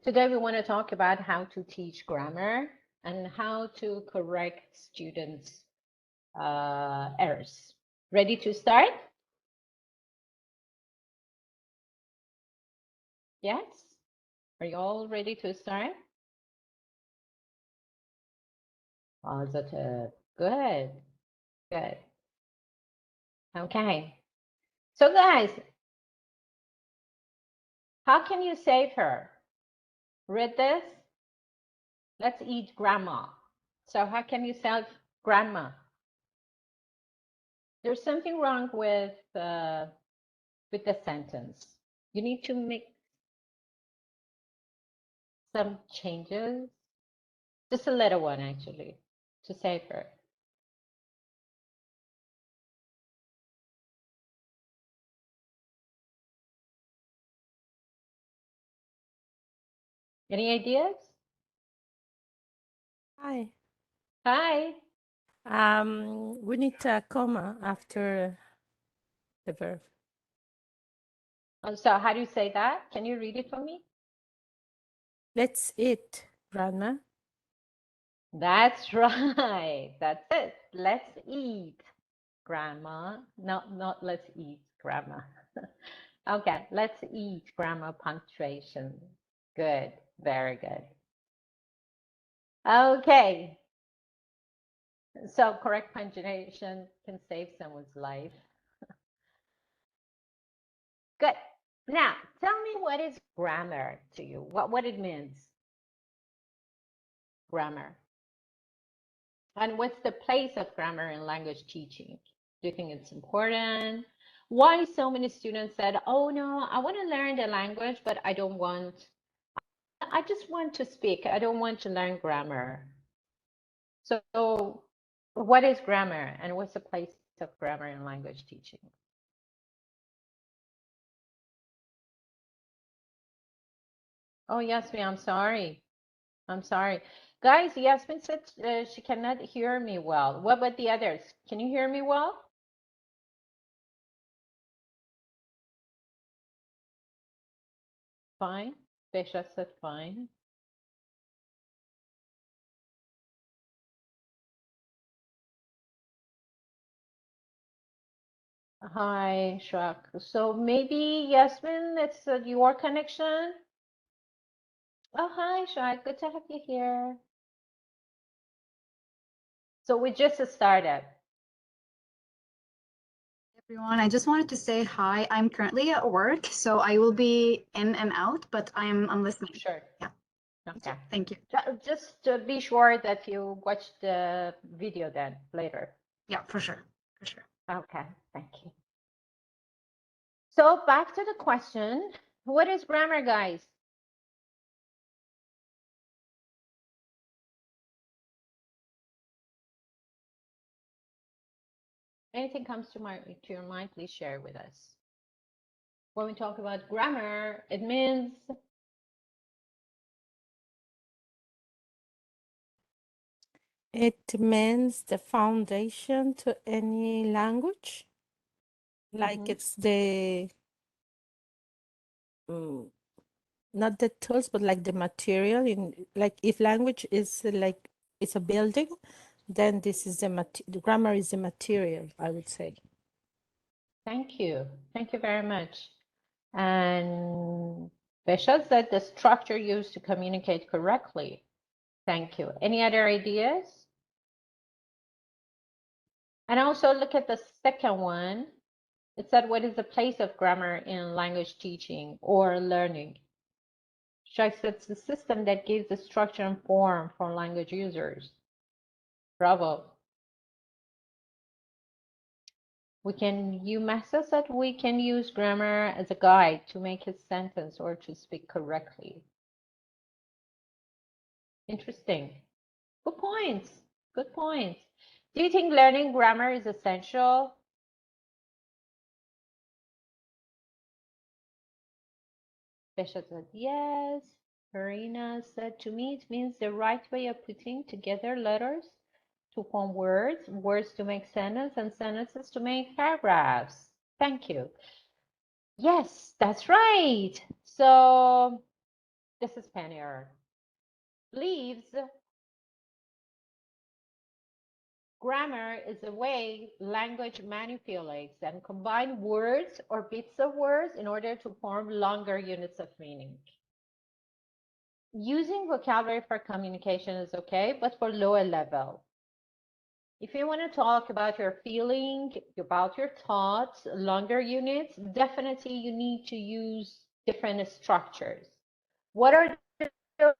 Today we want to talk about how to teach grammar and how to correct students' errors. Ready to start? Yes? Are you all ready to start? Positive. Good. Good. Okay. So guys, how can you save her? Read this. Let's eat grandma. So how can you save grandma? There's something wrong with the sentence. You need to make some changes, just a little one actually, to save her. Any ideas? Hi. Hi. We need a comma after the verb. So how do you say that? Can you read it for me? Let's eat, Grandma. That's right. That's it. Let's eat, grandma. Not let's eat, grandma. Okay, let's eat, grandma. Punctuation. Good. Very good. Okay. So correct punctuation can save someone's life. Good. Now, tell me what is grammar to you? What it means? Grammar. And what's the place of grammar in language teaching? Do you think it's important? Why so many students said, "Oh no, I want to learn the language, but I just want to speak. I don't want to learn grammar." So, what is grammar and what's the place of grammar in language teaching? Oh, Yasmin, I'm sorry. I'm sorry. Guys, Yasmin said she cannot hear me well. What about the others? Can you hear me well? Fine. Besha said fine. Hi, Shrak. So maybe Yasmin, it's your connection. Oh, hi, Shrak. Good to have you here. So we just started. Everyone, I just wanted to say hi. I'm currently at work, so I will be in and out, but I'm listening. Sure. Yeah. Okay. Thank you. Just be sure that you watch the video then later. Yeah, for sure. For sure. Okay. Thank you. So back to the question. What is grammar, guys? Anything comes to your mind, please share with us. When we talk about grammar, it means It means the foundation to any language. Like it's the not the tools, but like the material. In like if language is like it's a building, then this is the grammar is the material, I would say. Thank you. Thank you very much. And Besha said the structure used to communicate correctly. Thank you. Any other ideas? And also look at the second one. It said, what is the place of grammar in language teaching or learning? Shai said it's the system that gives the structure and form for language users. Bravo. Massa said we can use grammar as a guide to make a sentence or to speak correctly. Interesting. Good points. Good points. Do you think learning grammar is essential? Besha said yes. Karina said to me it means the right way of putting together letters to form words, words to make sentences, and sentences to make paragraphs. Thank you. Yes, that's right. So This is pen error. Believes grammar is a way language manipulates and combine words or bits of words in order to form longer units of meaning. Using vocabulary for communication is okay, but for lower level. If you want to talk about your feeling, about your thoughts, longer units, definitely you need to use different structures. What are those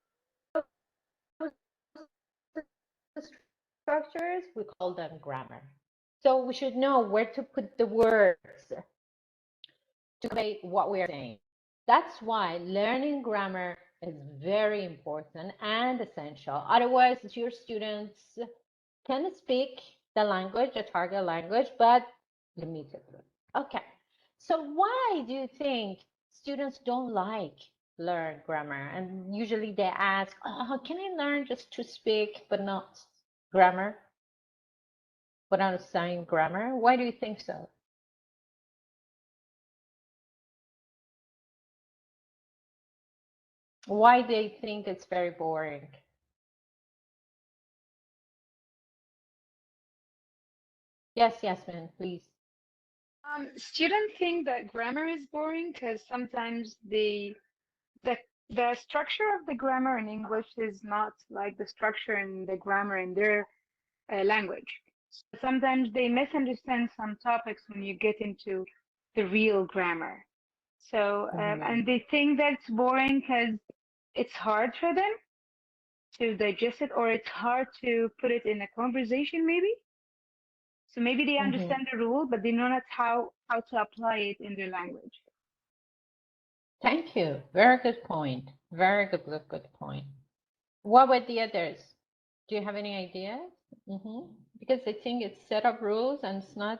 structures? We call them grammar. So we should know where to put the words to convey what we are saying. That's why learning grammar is very important and essential. Otherwise, your students can speak the language, the target language, but limitedly. Okay. So why do you think students don't like learn grammar? And usually they ask, oh, can I learn just to speak but not grammar? But not studying grammar? Why do you think so? Why they think it's very boring? Yes, Yasmin, please. Students think that grammar is boring because sometimes the structure of the grammar in English is not like the structure in the grammar in their language. So sometimes they misunderstand some topics when you get into the real grammar. So and they think that it's boring because it's hard for them to digest it, or it's hard to put it in a conversation, maybe. So maybe they understand the rule, but they know not how to apply it in their language. Thank you. Very good point. Very good point. What were the others? Do you have any ideas? Because they think it's set up rules and it's not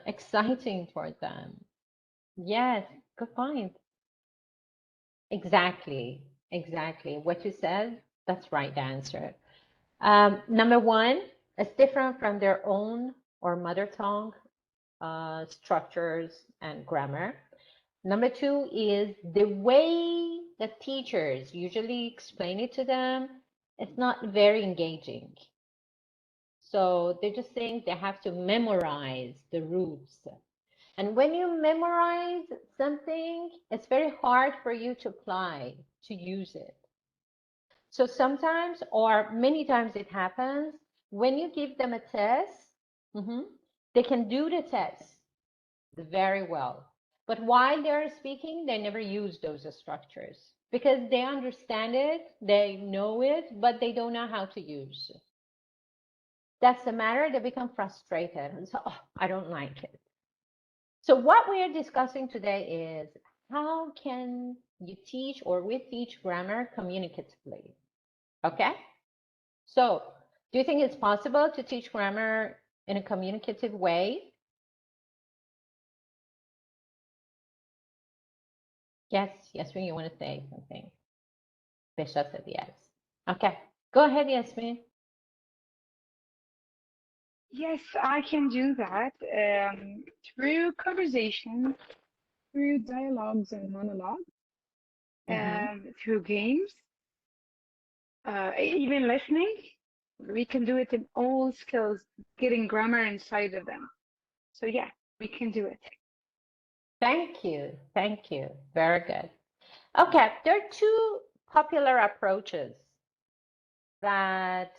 exciting for them. Yes, good point. Exactly. What you said, that's right answer. Number one, it's different from their own or mother tongue structures and grammar. Number two is the way the teachers usually explain it to them, it's not very engaging. So they just think they have to memorize the rules. And when you memorize something, it's very hard for you to apply, to use it. So sometimes, or many times it happens, when you give them a test, they can do the test very well. But while they're speaking, they never use those structures because they understand it, they know it, but they don't know how to use it. That's the matter. They become frustrated and so, oh, I don't like it. So what we are discussing today is how can you teach or we teach grammar communicatively? Okay? So do you think it's possible to teach grammar in a communicative way? Yes, Yasmin, you want to say something? Besha said yes. Okay, go ahead, Yasmin. Yes, I can do that through conversation, through dialogues and monologues, through games, even listening. We can do it in all skills, getting grammar inside of them. So yeah, we can do it. Thank you. Very good. Okay, there are two popular approaches that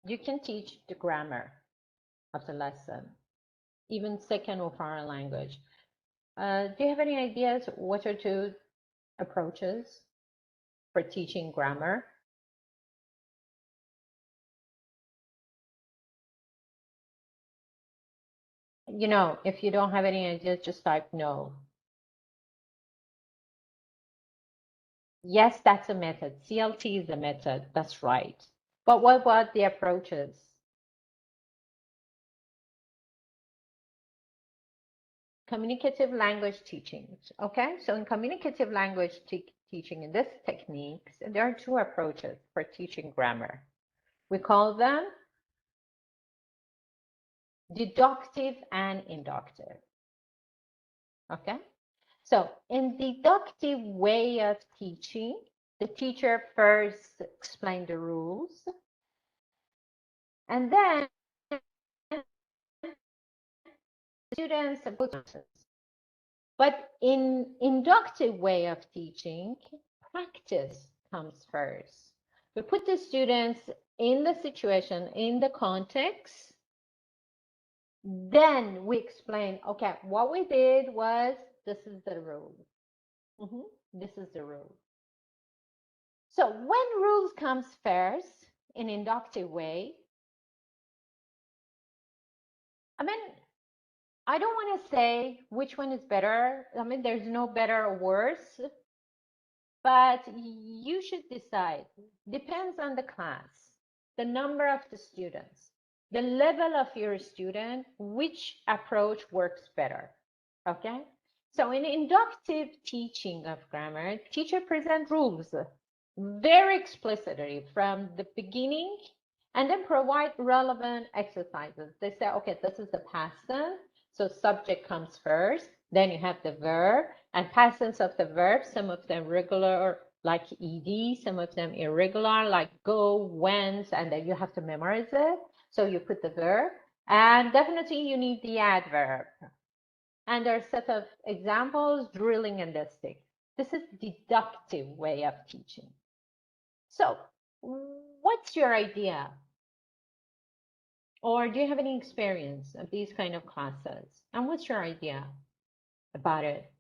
you can teach the grammar of the lesson, even second or foreign language. Do you have any ideas what are two approaches for teaching grammar? You know, if you don't have any ideas, just type no. Yes, that's a method. CLT is a method. That's right. But what about the approaches? Communicative language teaching. Okay, so in communicative language teaching, in this techniques, there are two approaches for teaching grammar. We call them deductive and inductive. Okay, So in deductive way of teaching, the teacher first explains the rules, and then students put answers. But in inductive way of teaching, practice comes first. We put the students in the situation, in the context, then we explain, okay, what we did was, this is the rule. This is the rule. So when rules comes first in inductive way, I mean, I don't want to say which one is better. I mean, there's no better or worse, but you should decide. Depends on the class, the number of the students, the level of your student, which approach works better. Okay? So in inductive teaching of grammar, teacher present rules very explicitly from the beginning and then provide relevant exercises. They say, okay, this is the past tense, so subject comes first, then you have the verb, and past tense of the verb, some of them regular like ed, some of them irregular like go, went, and then you have to memorize it. So you put the verb, and definitely you need the adverb. And there are a set of examples, drilling and listing. This is deductive way of teaching. So what's your idea? Or do you have any experience of these kind of classes? And what's your idea about it?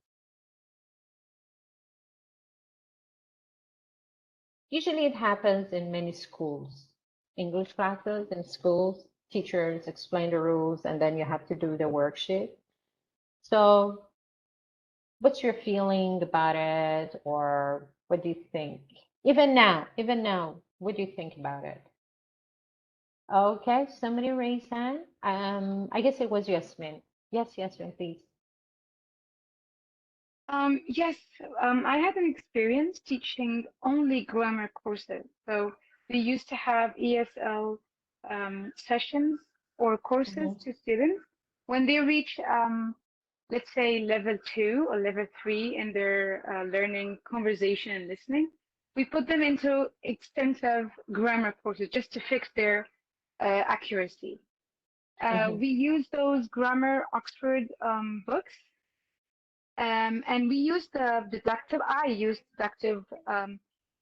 Usually it happens in many schools. English classes in schools, teachers explain the rules and then you have to do the worksheet. So what's your feeling about it, or what do you think? Even now, what do you think about it? Okay, somebody raised hand. I guess it was Yasmin. Yes, Yasmin, please. Yes, I had an experience teaching only grammar courses. So we used to have ESL sessions or courses to students. When they reach, let's say, level 2 or level 3 in their learning conversation and listening, we put them into extensive grammar courses just to fix their accuracy. We use those grammar Oxford books. And we use I use deductive,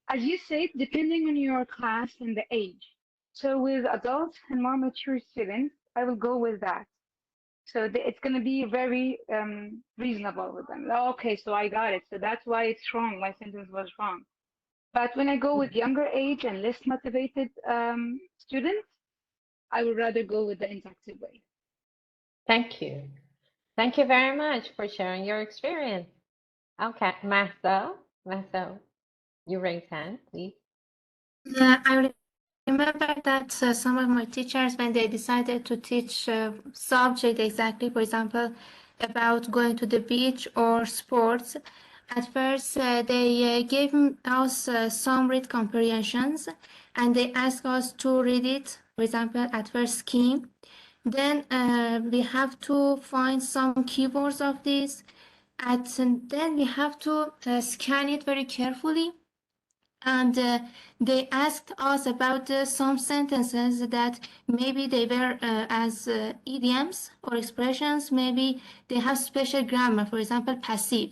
as you say, depending on your class and the age. So with adults and more mature students, I will go with that. So it's going to be very reasonable with them. Oh, okay, so I got it. So that's why it's wrong. My sentence was wrong. But when I go with younger age and less motivated students, I would rather go with the inductive way. Thank you. Thank you very much for sharing your experience. Okay, Marcel, you raise hand, please. I remember that some of my teachers, when they decided to teach subject exactly, for example, about going to the beach or sports, at first they gave us some read comprehensions and they asked us to read it, for example, at first scheme. Then we have to find some keywords of this, and then we have to scan it very carefully. And they asked us about some sentences that maybe they were as idioms or expressions, maybe they have special grammar, for example, passive.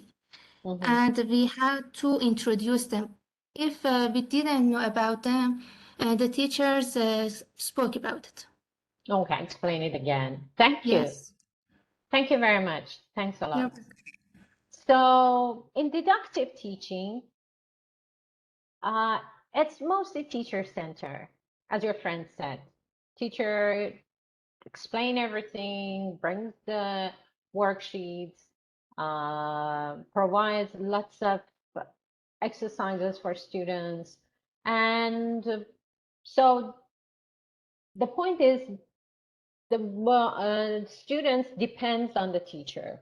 And we had to introduce them. If we didn't know about them, the teachers spoke about it. Okay, explain it again. Thank you. Yes. Thank you very much. Thanks a lot. Yep. So in deductive teaching, it's mostly teacher-centered, as your friend said. Teacher explain everything, brings the worksheets, provides lots of exercises for students. And so the point is the students depends on the teacher.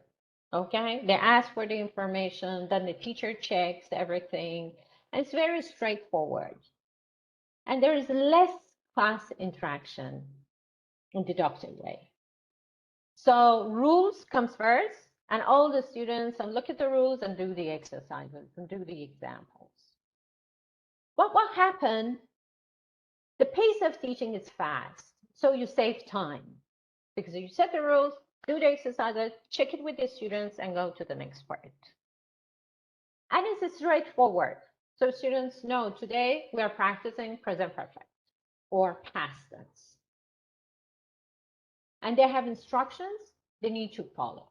Okay, they ask for the information, then the teacher checks everything. And it's very straightforward. And there is less class interaction in deductive way. So rules comes first, And all the students look at the rules and do the exercises and do the examples. But what happened? The pace of teaching is fast, so you save time because you set the rules, do the exercises, check it with the students, and go to the next part. And it's straightforward. So students know today we are practicing present perfect or past tense. And they have instructions they need to follow.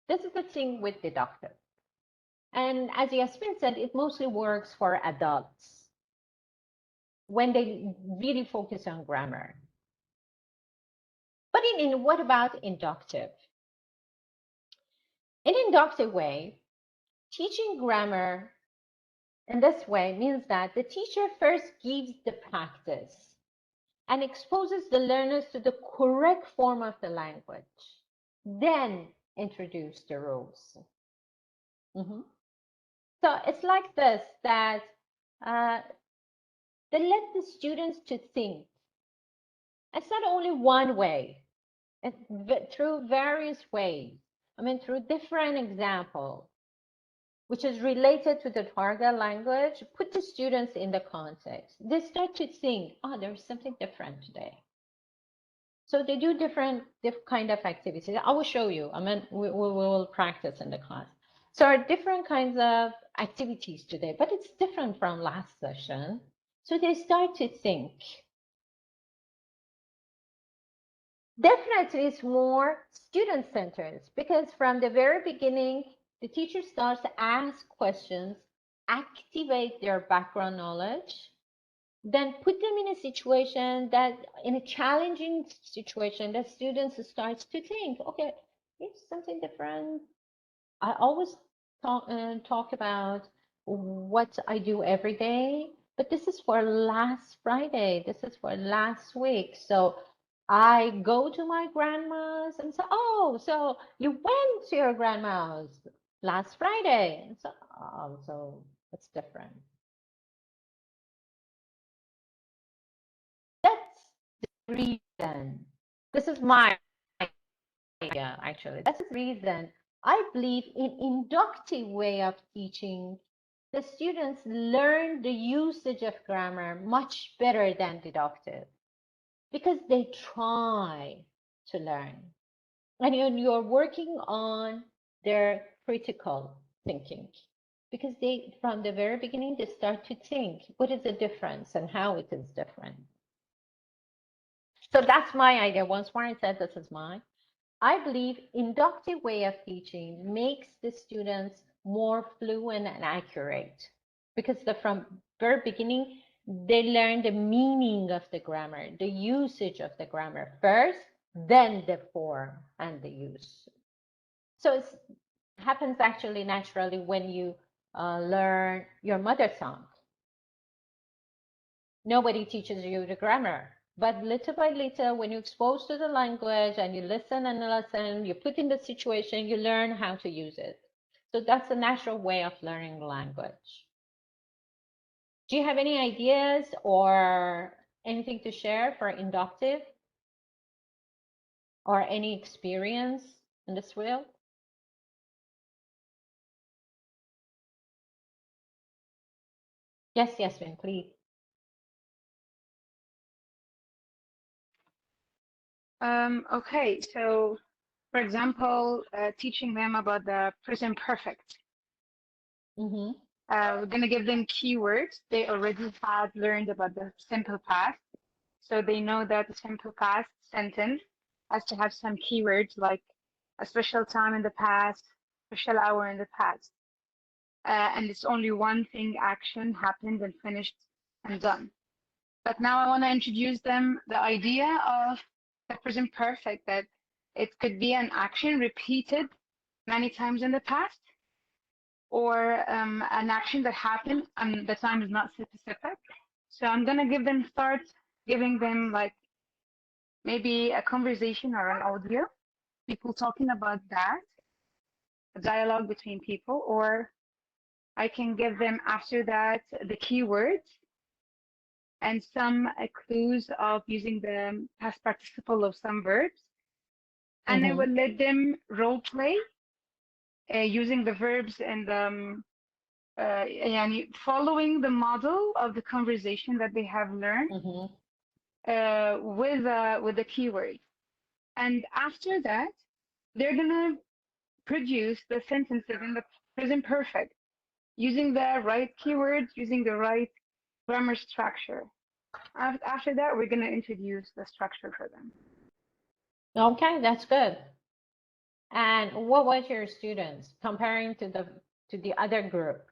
This is the thing with deductive. And as Yasmin said, it mostly works for adults when they really focus on grammar. But what about inductive? In inductive way, teaching grammar in this way means that the teacher first gives the practice and exposes the learners to the correct form of the language, then introduce the rules. So it's like this, that they let the students to think. It's not only one way, it's through various ways. I mean, through different examples, which is related to the target language, put the students in the context. They start to think, oh, there's something different today. So they do different kind of activities. I will show you. I mean, we will practice in the class. So there are different kinds of activities today, but it's different from last session. So they start to think. Definitely it's more student-centered because from the very beginning, the teacher starts to ask questions, activate their background knowledge, then put them in a situation that, in a challenging situation, that students starts to think, okay, it's something different. I always talk about what I do every day, but this is for last Friday. This is for last week. So I go to my grandma's and say, oh, so you went to your grandma's last Friday. And so, oh, so it's different. That's the reason. This is my idea, actually. That's the reason I believe in inductive way of teaching. The students learn the usage of grammar much better than deductive because they try to learn. And you're working on their critical thinking because they, from the very beginning, they start to think what is the difference and how it is different. So that's my idea. Once more I said this is mine. I believe inductive way of teaching makes the students more fluent and accurate because from very beginning, they learn the meaning of the grammar, the usage of the grammar first, then the form and the use. So it happens actually naturally when you learn your mother tongue. Nobody teaches you the grammar. But little by little, when you're exposed to the language and you listen and listen, you put in the situation, you learn how to use it. So that's a natural way of learning language. Do you have any ideas or anything to share for inductive? Or any experience in this field? Yes, Yasmin, please. Okay, so for example, teaching them about the present perfect. Mm-hmm. We're going to give them keywords. They already had learned about the simple past. So they know that the simple past sentence has to have some keywords like a special time in the past, special hour in the past. And it's only one thing, action happened and finished and done. But now I want to introduce them the idea of the present perfect, that it could be an action repeated many times in the past, or an action that happened and the time is not specific. So I'm gonna start giving them like maybe a conversation or an audio, people talking about that, a dialogue between people, or I can give them after that the keywords and some clues of using the past participle of some verbs. and I would let them role play using the verbs and يعني following the model of the conversation that they have learned with the keyword. And after that, they're gonna produce the sentences in the present perfect using the right keywords, using the right grammar structure. After that, we're gonna introduce the structure for them. Okay, that's good. And what was your students comparing to the other group?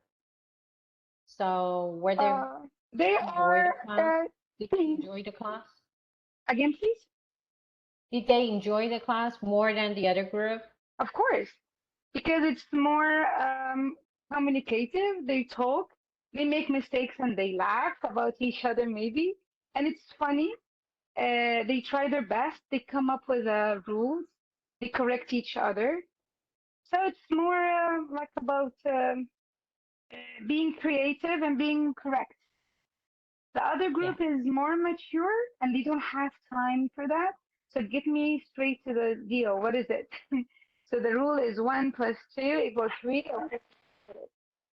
So were they enjoy the class? Did they enjoy the class? Again, please. Did they enjoy the class more than the other group? Of course, because it's more communicative. They talk, they make mistakes, and they laugh about each other maybe, and it's funny. They try their best. They come up with rules. They correct each other. So it's more like about being creative and being correct. The other group is more mature and they don't have time for that. So get me straight to the deal. What is it? So the rule is 1 + 2 = 3,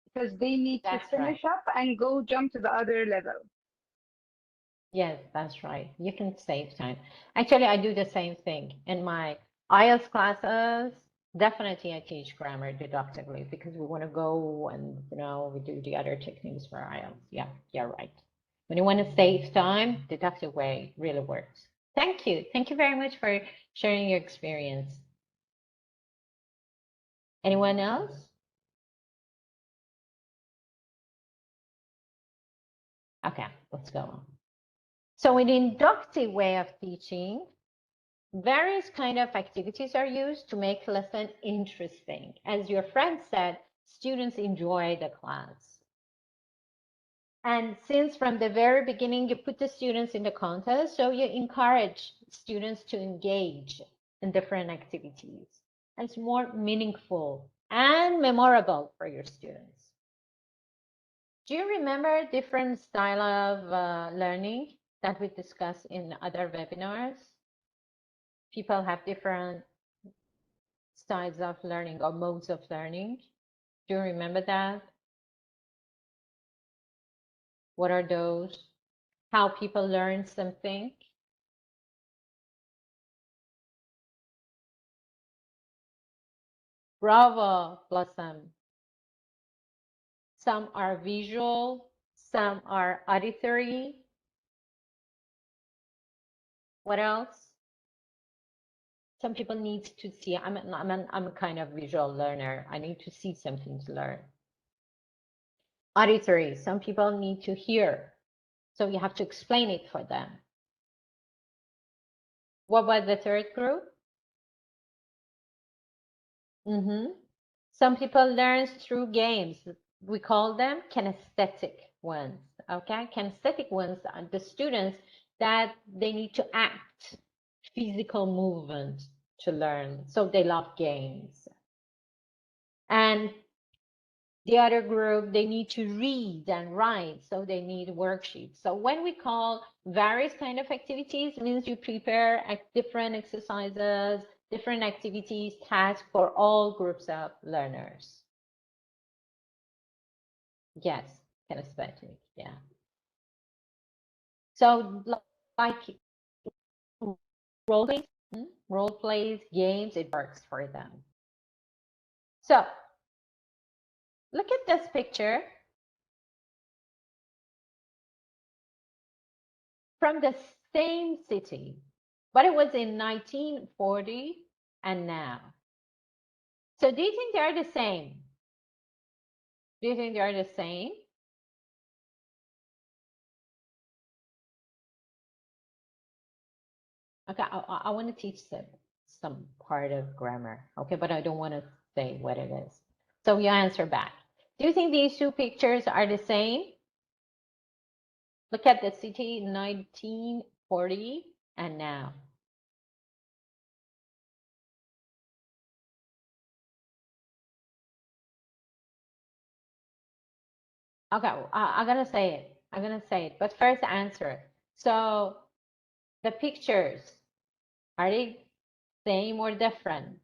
because they need to finish up and go jump to the other level. Yes, that's right. You can save time. Actually, I do the same thing in my IELTS classes. Definitely, I teach grammar deductively because we want to go and we do the other techniques for IELTS. Yeah, you're right. When you want to save time, deductive way really works. Thank you. Thank you very much for sharing your experience. Anyone else? Okay, let's go on. So in the inductive way of teaching, various kind of activities are used to make lesson interesting. As your friend said, students enjoy the class. And since from the very beginning you put the students in the contest, so you encourage students to engage in different activities. And it's more meaningful and memorable for your students. Do you remember different style of learning that we discussed in other webinars? People have different styles of learning or modes of learning. Do you remember that? What are those? How people learn something? Bravo, Blossom. Some are visual, some are auditory. What else? Some people need to see. I'm a kind of visual learner. I need to see something to learn. Auditory. Some people need to hear. So you have to explain it for them. What about the third group? Some people learn through games. We call them kinesthetic ones. Okay, kinesthetic ones are the students that they need to act, physical movement to learn. So they love games. And the other group, they need to read and write, so they need worksheets. So when we call various kind of activities, means you prepare different exercises, different activities, tasks for all groups of learners. Yes, kinesthetic, yeah. So like role plays, games, it works for them. So look at this picture. From the same city, but it was in 1940 and now. So do you think they're the same? Do you think they're the same? Okay, I want to teach them some part of grammar, okay, but I don't want to say what it is. So you answer back. Do you think these two pictures are the same? Look at the city in 1940 and now. Okay, I'm gonna say it. I'm gonna say it, but first answer. So the pictures, are they Same or different?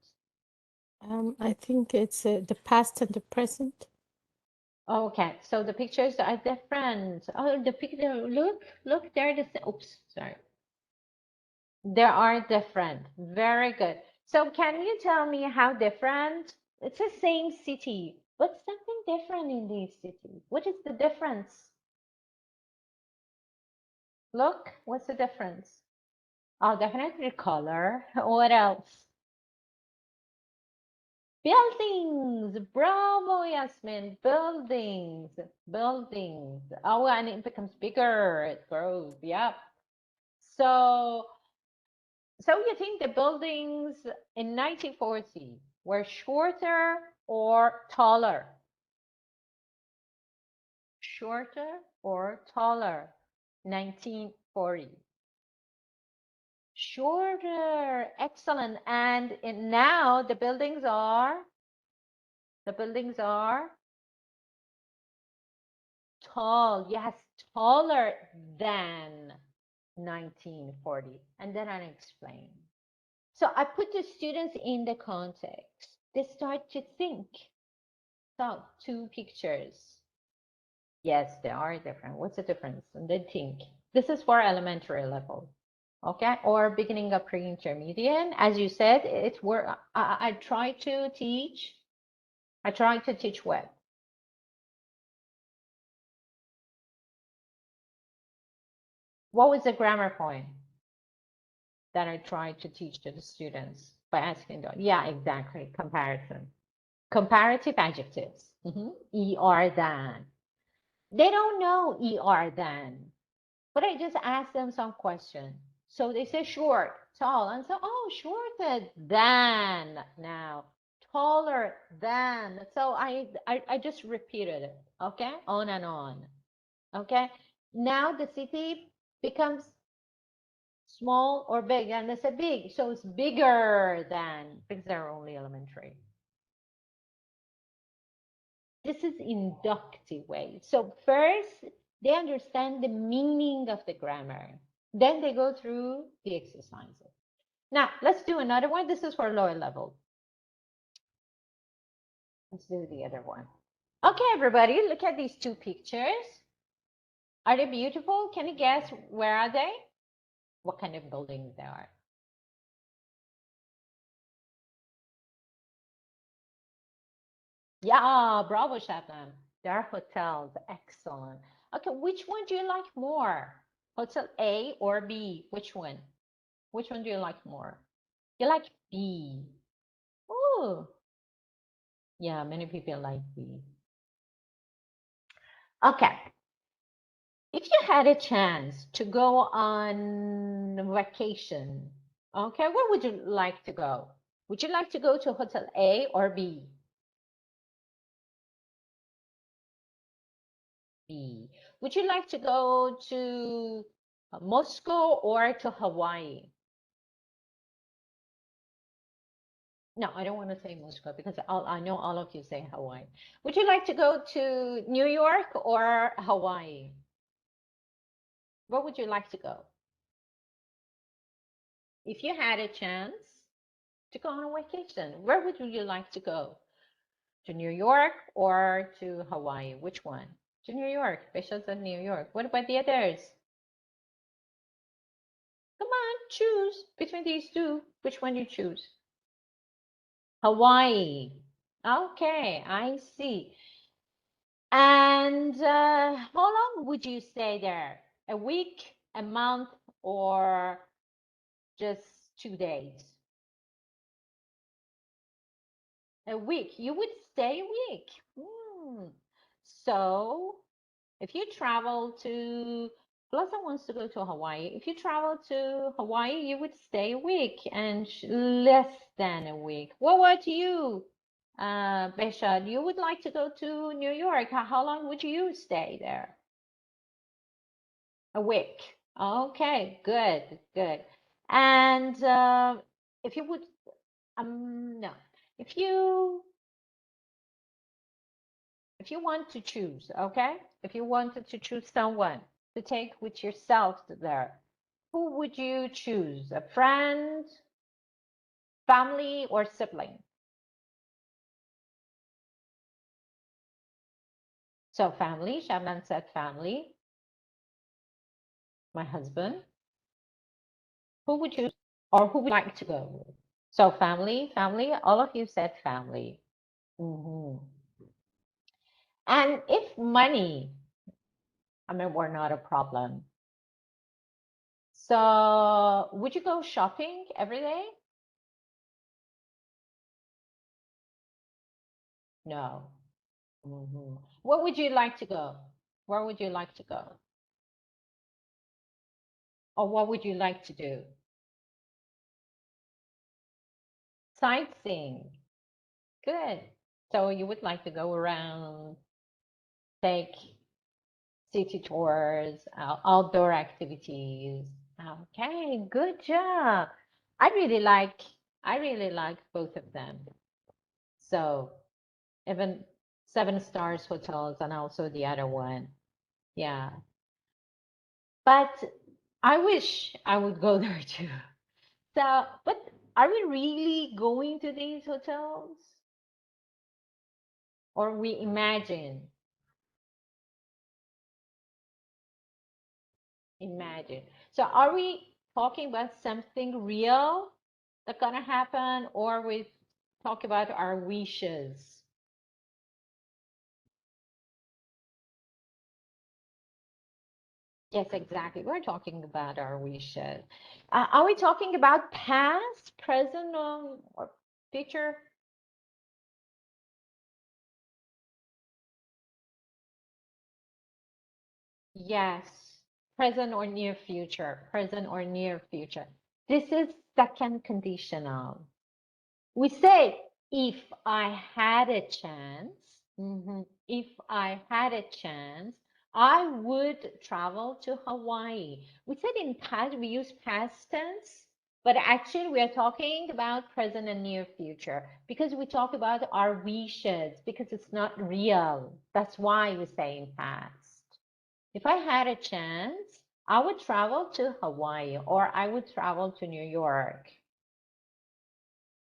I think it's the past and the present. Okay, so the pictures are different. Oh, the picture, look, they're the same. Oops, sorry. They are different. Very good. So can you tell me how different? It's the same city, but something different in these cities. What is the difference? Look, what's the difference? Oh, definitely color. What else? Buildings. Bravo, Yasmin. Buildings. Buildings. Oh, and it becomes bigger. It grows. Yep. So you think the buildings in 1940 were shorter or taller? Shorter or taller? 1940. Shorter. Excellent. And now the buildings are tall. Yes, taller than 1940. And then I'll explain. So I put the students in the context. They start to think. So 2 pictures. Yes, they are different. What's the difference? And they think. This is for elementary level. Okay, or beginning of pre-intermediate. As you said, it's where I try to teach. I try to teach what? What was the grammar point that I tried to teach to the students by asking them? Yeah, exactly. Comparison. Comparative adjectives. ER than. They don't know ER than, but I just asked them some question. So they say short, tall, and so, oh, shorter than now, taller than. So I just repeated it, okay, on and on, okay. Now the city becomes small or big, and they said big, so it's bigger than, because they're only elementary. This is inductive way. So first, they understand the meaning of the grammar. Then they go through the exercises. Now, let's do another one. This is for lower level. Let's do the other one. Okay, everybody, look at these 2 pictures. Are they beautiful? Can you guess where are they? What kind of buildings they are? Yeah, bravo, Shabnam. They are hotels. Excellent. Okay, which one do you like more? Hotel A or B? Which one? Which one do you like more? You like B. Oh, yeah, many people like B. Okay. If you had a chance to go on vacation, okay, where would you like to go? Would you like to go to Hotel A or B? B. Would you like to go to Moscow or to Hawaii? No, I don't want to say Moscow because I know all of you say Hawaii. Would you like to go to New York or Hawaii? Where would you like to go? If you had a chance to go on a vacation, where would you like to go? To New York or to Hawaii? Which one? To New York. Bishops of New York. What about the others? Come on, choose between these 2. Which one you choose? Hawaii. Okay, I see. And how long would you stay there? A week, a month, or just 2 days? A week. You would stay a week. So if you travel to, Blossom wants to go to Hawaii. If you travel to Hawaii, you would stay a week and less than a week. What about you, Beshad? You would like to go to New York. How long would you stay there? A week. Okay, good, good. And if you would, no, if you want to choose, okay, if you wanted to choose someone to take with yourself there, who would you choose? A friend, family or sibling? So family, Shabnan said family. My husband. Who would you, or who would you like to go with? So family, all of you said family. And if money, I mean, were not a problem. So would you go shopping every day? No. Where would you like to go? Where would you like to go? Or what would you like to do? Sightseeing. Good. So you would like to go around, take city tours, outdoor activities. Okay, good job. I really like both of them. So even 7 stars hotels and also the other one. Yeah. But I wish I would go there too. So, but are we really going to these hotels? Or we imagine? Imagine. So are we talking about something real that's gonna happen, or we talk about our wishes? Yes, exactly. We're talking about our wishes. Are we talking about past, present, or future? Yes, present or near future. Present or near future. This is second conditional. We say, if I had a chance, if I had a chance, I would travel to Hawaii. We said in past, we use past tense, but actually we are talking about present and near future because we talk about our wishes because it's not real. That's why we say in past. If I had a chance, I would travel to Hawaii or I would travel to New York.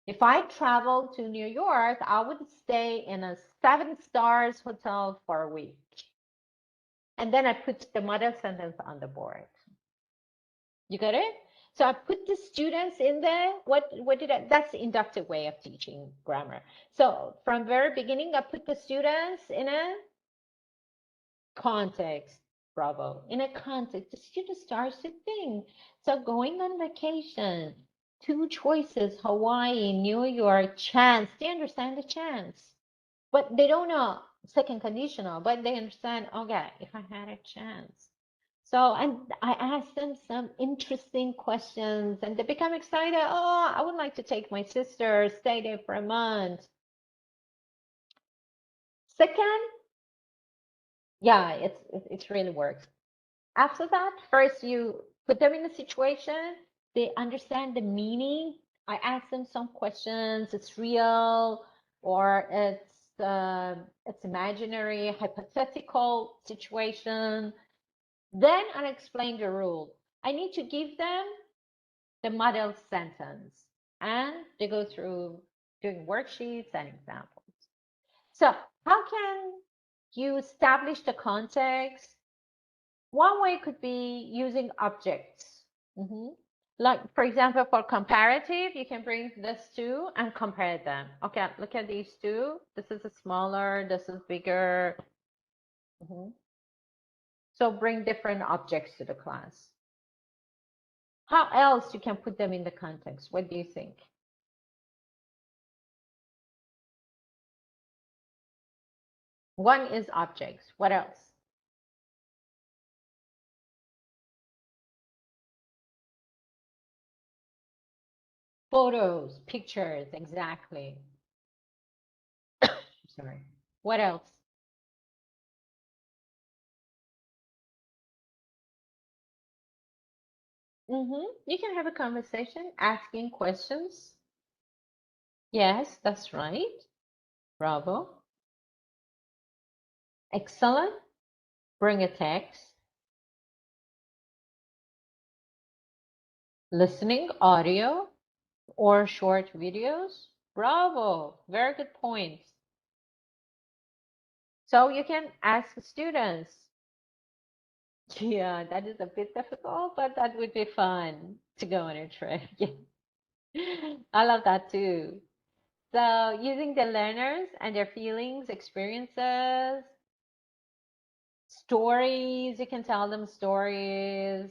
If I traveled to New York, I would stay in a 7 stars hotel for a week. And then I put the model sentence on the board. You got it? So I put the students in there. What did I, that's the inductive way of teaching grammar. So from very beginning, I put the students in a context. Bravo. In a context, the student starts to think. So going on vacation, 2 choices, Hawaii, New York, chance. They understand the chance. But they don't know second conditional, but they understand, okay, if I had a chance. So, and I asked them some interesting questions and they become excited. Oh, I would like to take my sister, stay there for a month. Second, yeah, it really works. After that, first you put them in a situation, they understand the meaning. I ask them some questions, it's real or it's imaginary, hypothetical situation. Then I explain the rule. I need to give them the model sentence and they go through doing worksheets and examples. So how can you establish the context? One way could be using objects. Like, for example, for comparative, you can bring this two and compare them. Okay, look at these two. This is a smaller, this is bigger. So bring different objects to the class. How else you can put them in the context? What do you think? One is objects. What else? Photos, pictures, exactly. Sorry. What else? You can have a conversation, asking questions. Yes, that's right. Bravo. Excellent. Bring a text. Listening, audio. or short videos? Bravo, very good point. So you can ask students. Yeah, that is a bit difficult, but that would be fun to go on a trip. Yeah. I love that too. So using the learners and their feelings, experiences, stories, you can tell them stories.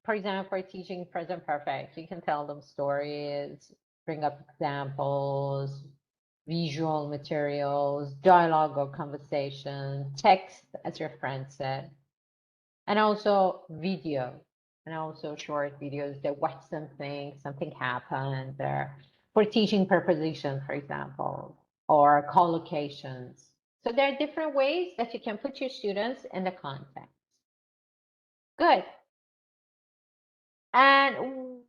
For example, for teaching present perfect, you can tell them stories, bring up examples, visual materials, dialogue or conversation, text, as your friend said, and also video, and also short videos. They watch something happened there for teaching preposition, for example, or collocations. So there are different ways that you can put your students in the context. Good. And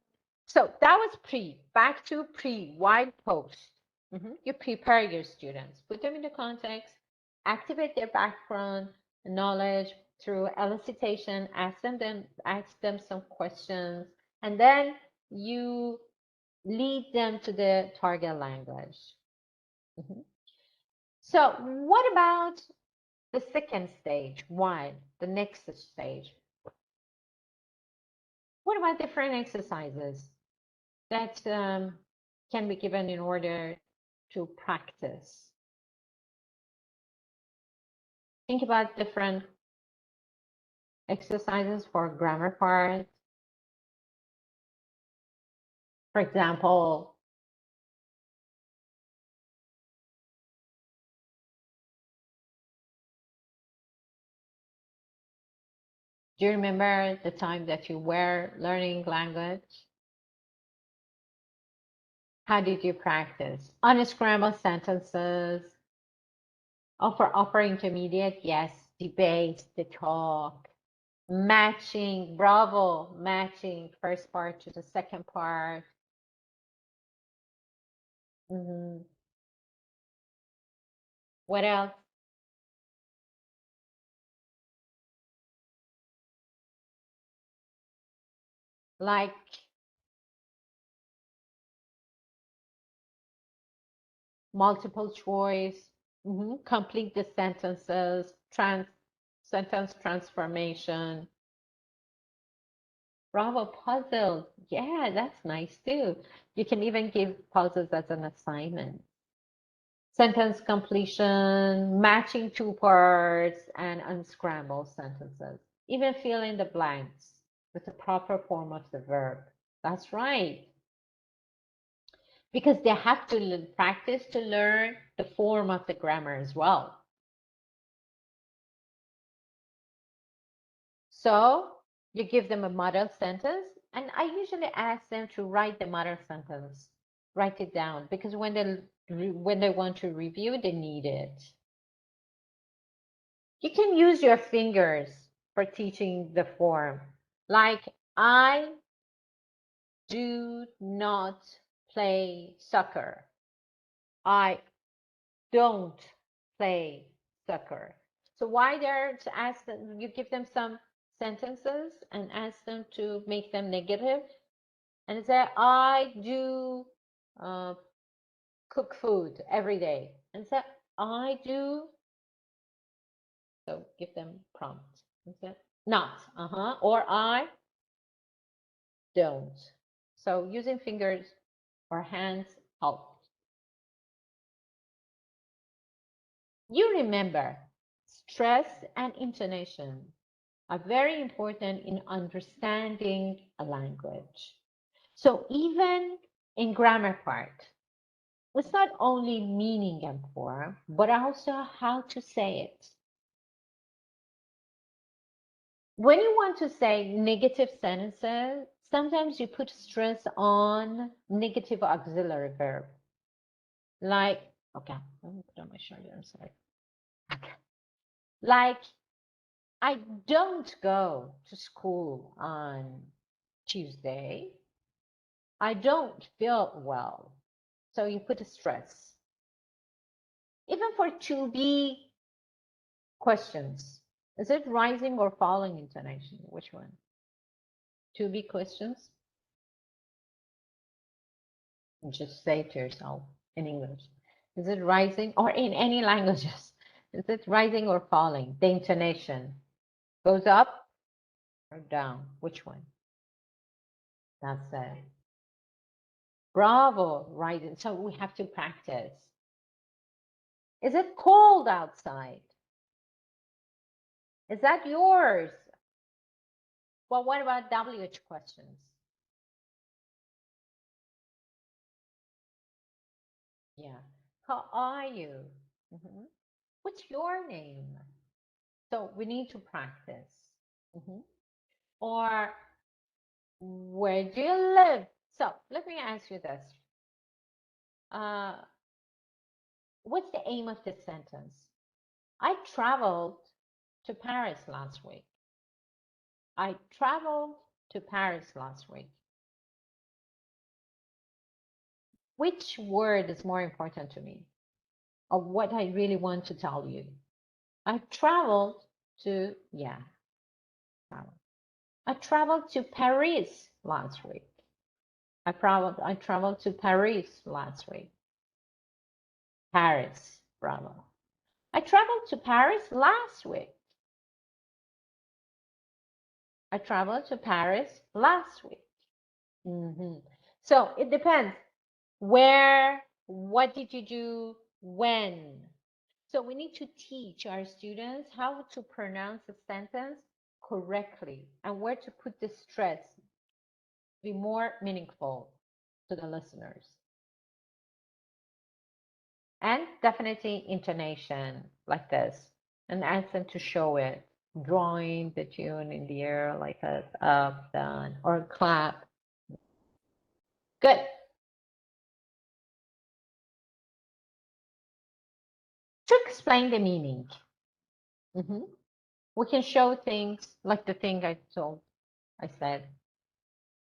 so that was pre. Back to pre, why post? You prepare your students, put them in the context, activate their background knowledge through elicitation, ask them some questions, and then you lead them to the target language. So what about the second stage? Why? The next stage. What about different exercises that can be given in order to practice? Think about different exercises for grammar part. For example, do you remember the time that you were learning language? How did you practice? Unscrambled sentences. Oh, for upper intermediate, yes, debate, the talk, matching, bravo, matching first part to the second part. What else? Like multiple choice, complete the sentences, sentence transformation. Bravo, puzzles. Yeah, that's nice too. You can even give puzzles as an assignment. Sentence completion, matching two parts, and unscramble sentences. Even fill in the blanks with the proper form of the verb. That's right. Because they have to practice to learn the form of the grammar as well. So you give them a model sentence, and I usually ask them to write the model sentence, write it down, because when they want to review, they need it. You can use your fingers for teaching the form, like I do not play soccer. I don't play soccer. So why there to ask them, you give them some sentences and ask them to make them negative and say, I do cook food every day. And say, I do. So give them prompts. And say, not, or I don't. So using fingers or hands helps. You remember, stress and intonation are very important in understanding a language. So even in grammar part, it's not only meaning and form, but also how to say it. When you want to say negative sentences, sometimes you put stress on negative auxiliary verb. Like, okay, let me put on my shirt, I'm sorry. Okay. Like, I don't go to school on Tuesday. I don't feel well. So you put a stress. Even for to be questions, is it rising or falling intonation? Which one? To be questions? Just say to yourself in English, is it rising, or in any languages, is it rising or falling? The intonation goes up or down? Which one? That's it. Bravo, rising. So we have to practice. Is it cold outside? Is that yours? Well, what about WH questions? Yeah. How are you? Mhm. What's your name? So we need to practice. Mhm. Or where do you live? So let me ask you this. What's the aim of this sentence? I traveled to Paris last week. I traveled to Paris last week. Which word is more important to me, or what I really want to tell you? I traveled to, yeah, travel. I traveled to Paris last week. I traveled to Paris last week. Paris, bravo. I traveled to Paris last week. I traveled to Paris last week. So it depends. Where, what did you do, when? So we need to teach our students how to pronounce a sentence correctly and where to put the stress to be more meaningful to the listeners. And definitely intonation like this, and ask them to show it, drawing the tune in the air like a up, down, or clap. Good. To explain the meaning, we can show things like the thing I said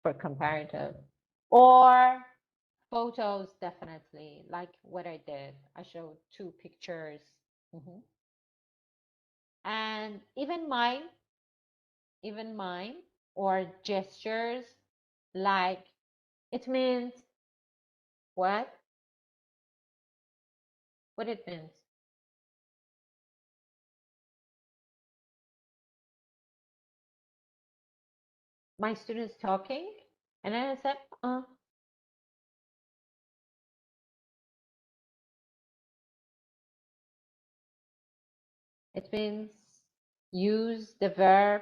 for comparative, or photos, definitely, like what I did. I showed 2 pictures. And even mine, or gestures, like it means what? What it means? My students talking, and then I said, it means use the verb.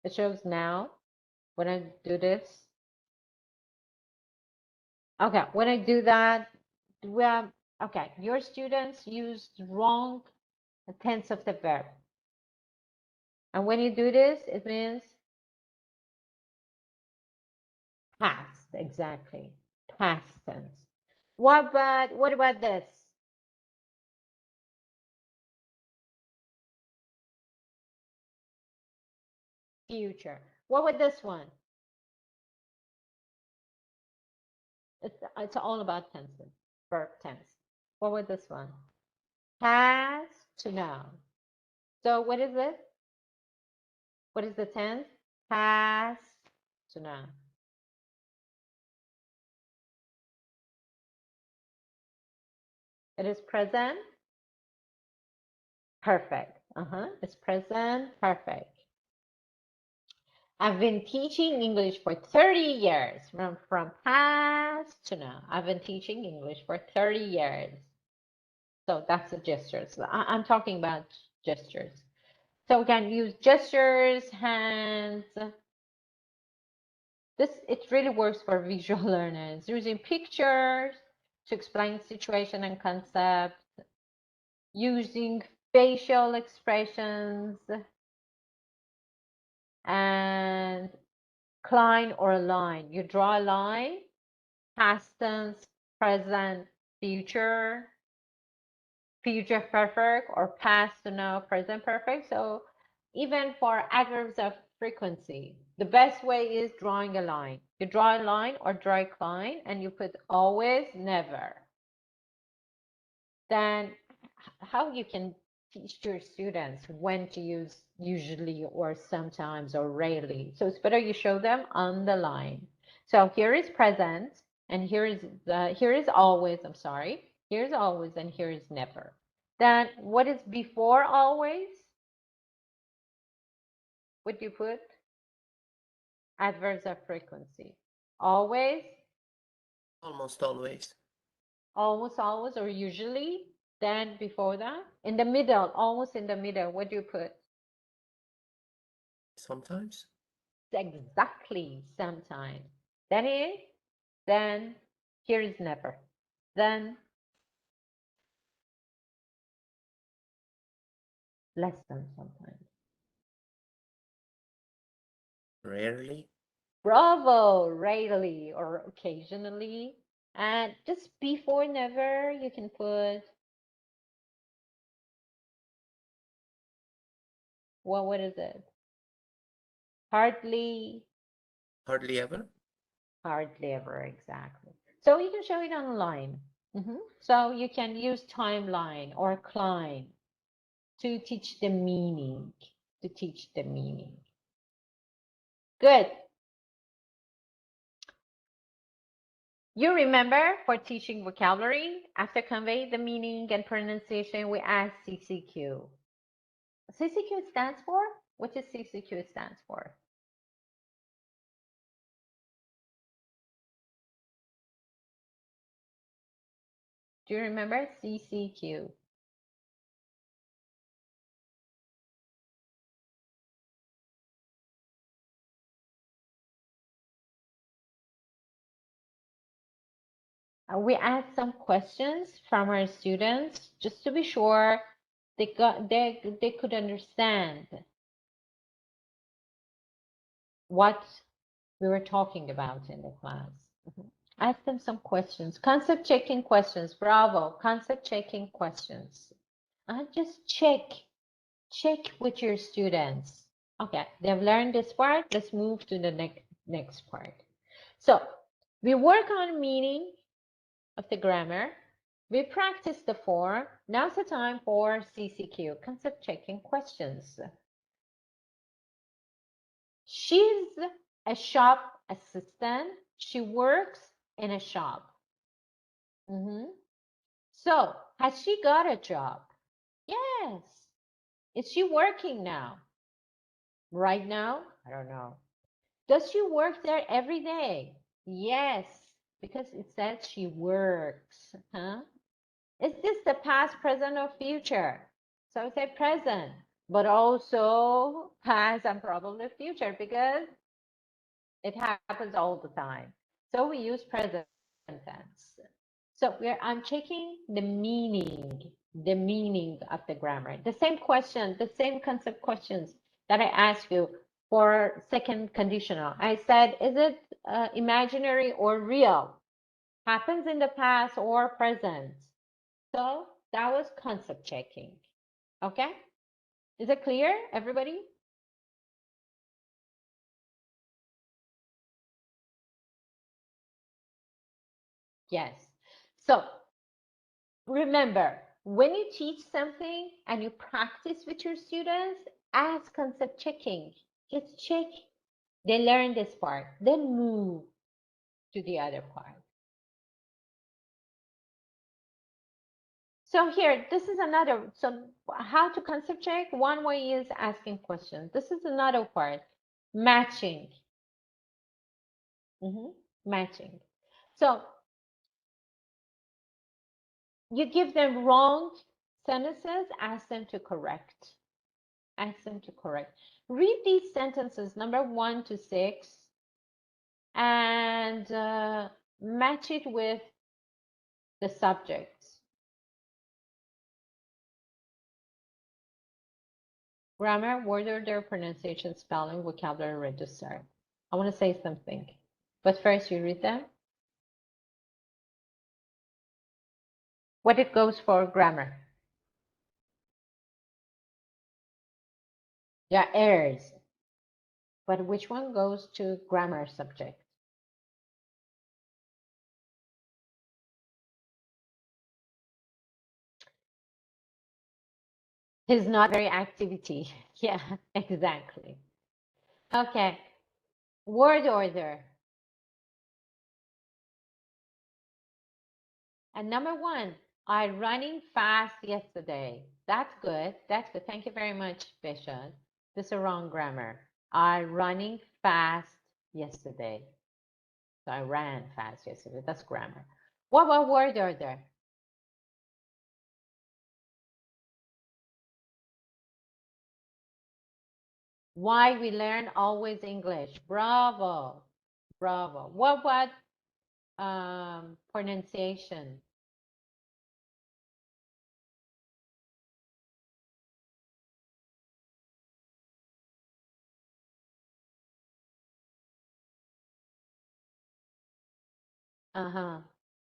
It shows now when I do this. Okay, when I do that, okay, your students used wrong tense of the verb. And when you do this, it means past, exactly, past tense. What about this? Future. What with this one? It's all about tenses, verb tense. What with this one? Past to now. So what is it? What is the tense? Past to now. It is present perfect. It's present perfect. I've been teaching English for 30 years, from past to now. I've been teaching English for 30 years. So that's the gestures. I'm talking about gestures. So we can use gestures, hands. It really works for visual learners. Using pictures to explain situation and concept. Using facial expressions. And line or a line. You draw a line, past tense, present, future, future perfect, or past to now, present perfect. So even for adverbs of frequency, the best way is drawing a line. You draw a line or draw a line and you put always, never. Then how you can teach your students when to use usually or sometimes or rarely. So it's better you show them on the line. So here is present, and here is always, I'm sorry. Here's always and here is never. Then what is before always? What do you put? Adverbs of frequency. Always, Almost always. almost always, or usually. Then before that, in the middle, almost in the middle, what do you put? Sometimes. Exactly, sometimes. That is, then here is never. Then less than sometimes. Rarely. Bravo, rarely or occasionally. And just before never, you can put, well, what is it? Hardly, Hardly ever. hardly ever, exactly. So you can show it online. So you can use timeline or climb to teach the meaning, to teach the meaning. Good. You remember for teaching vocabulary, after convey the meaning and pronunciation, we ask CCQ. CCQ stands for? What does CCQ stands for? Do you remember CCQ? We asked some questions from our students just to be sure they could understand what we were talking about in the class. Ask them some questions, concept checking questions. Bravo, concept checking questions. Just check with your students. Okay, they've learned this part. Let's move to the next part. So we work on meaning of the grammar. We practice the form. Now's the time for CCQ, concept checking questions. She's a shop assistant. She works in a shop. So, has she got a job? Yes. Is she working now? Right now? I don't know. Does she work there every day? Yes, because it says she works. Is this the past, present, or future? So I say present, but also past and probably future because it happens all the time. So we use present tense. So I'm checking the meaning of the grammar. The same question, the same concept questions that I asked you for second conditional. I said, is it imaginary or real? Happens in the past or present? So that was concept checking. Okay? Is it clear, everybody? Yes. So remember, when you teach something and you practice with your students, ask concept checking. Just check they learn this part, then move to the other part. So here, this is another, so how to concept check? One way is asking questions. This is another part, matching. Matching. So you give them wrong sentences, ask them to correct. Ask them to correct. Read these sentences, number 1 to 6, and match it with the subjects. Grammar, word order, pronunciation, spelling, vocabulary, register. I want to say something, but first you read them. What it goes for grammar? There are errors, but which one goes to grammar subject? He's not very activity. Yeah, exactly. Okay. Word order. And number one, I running fast yesterday. That's good. That's good. Thank you very much, Bishop. This is wrong grammar. I running fast yesterday. So I ran fast yesterday. That's grammar. What about word order? Why we learn always English. Bravo. Bravo. What about pronunciation? Uh-huh.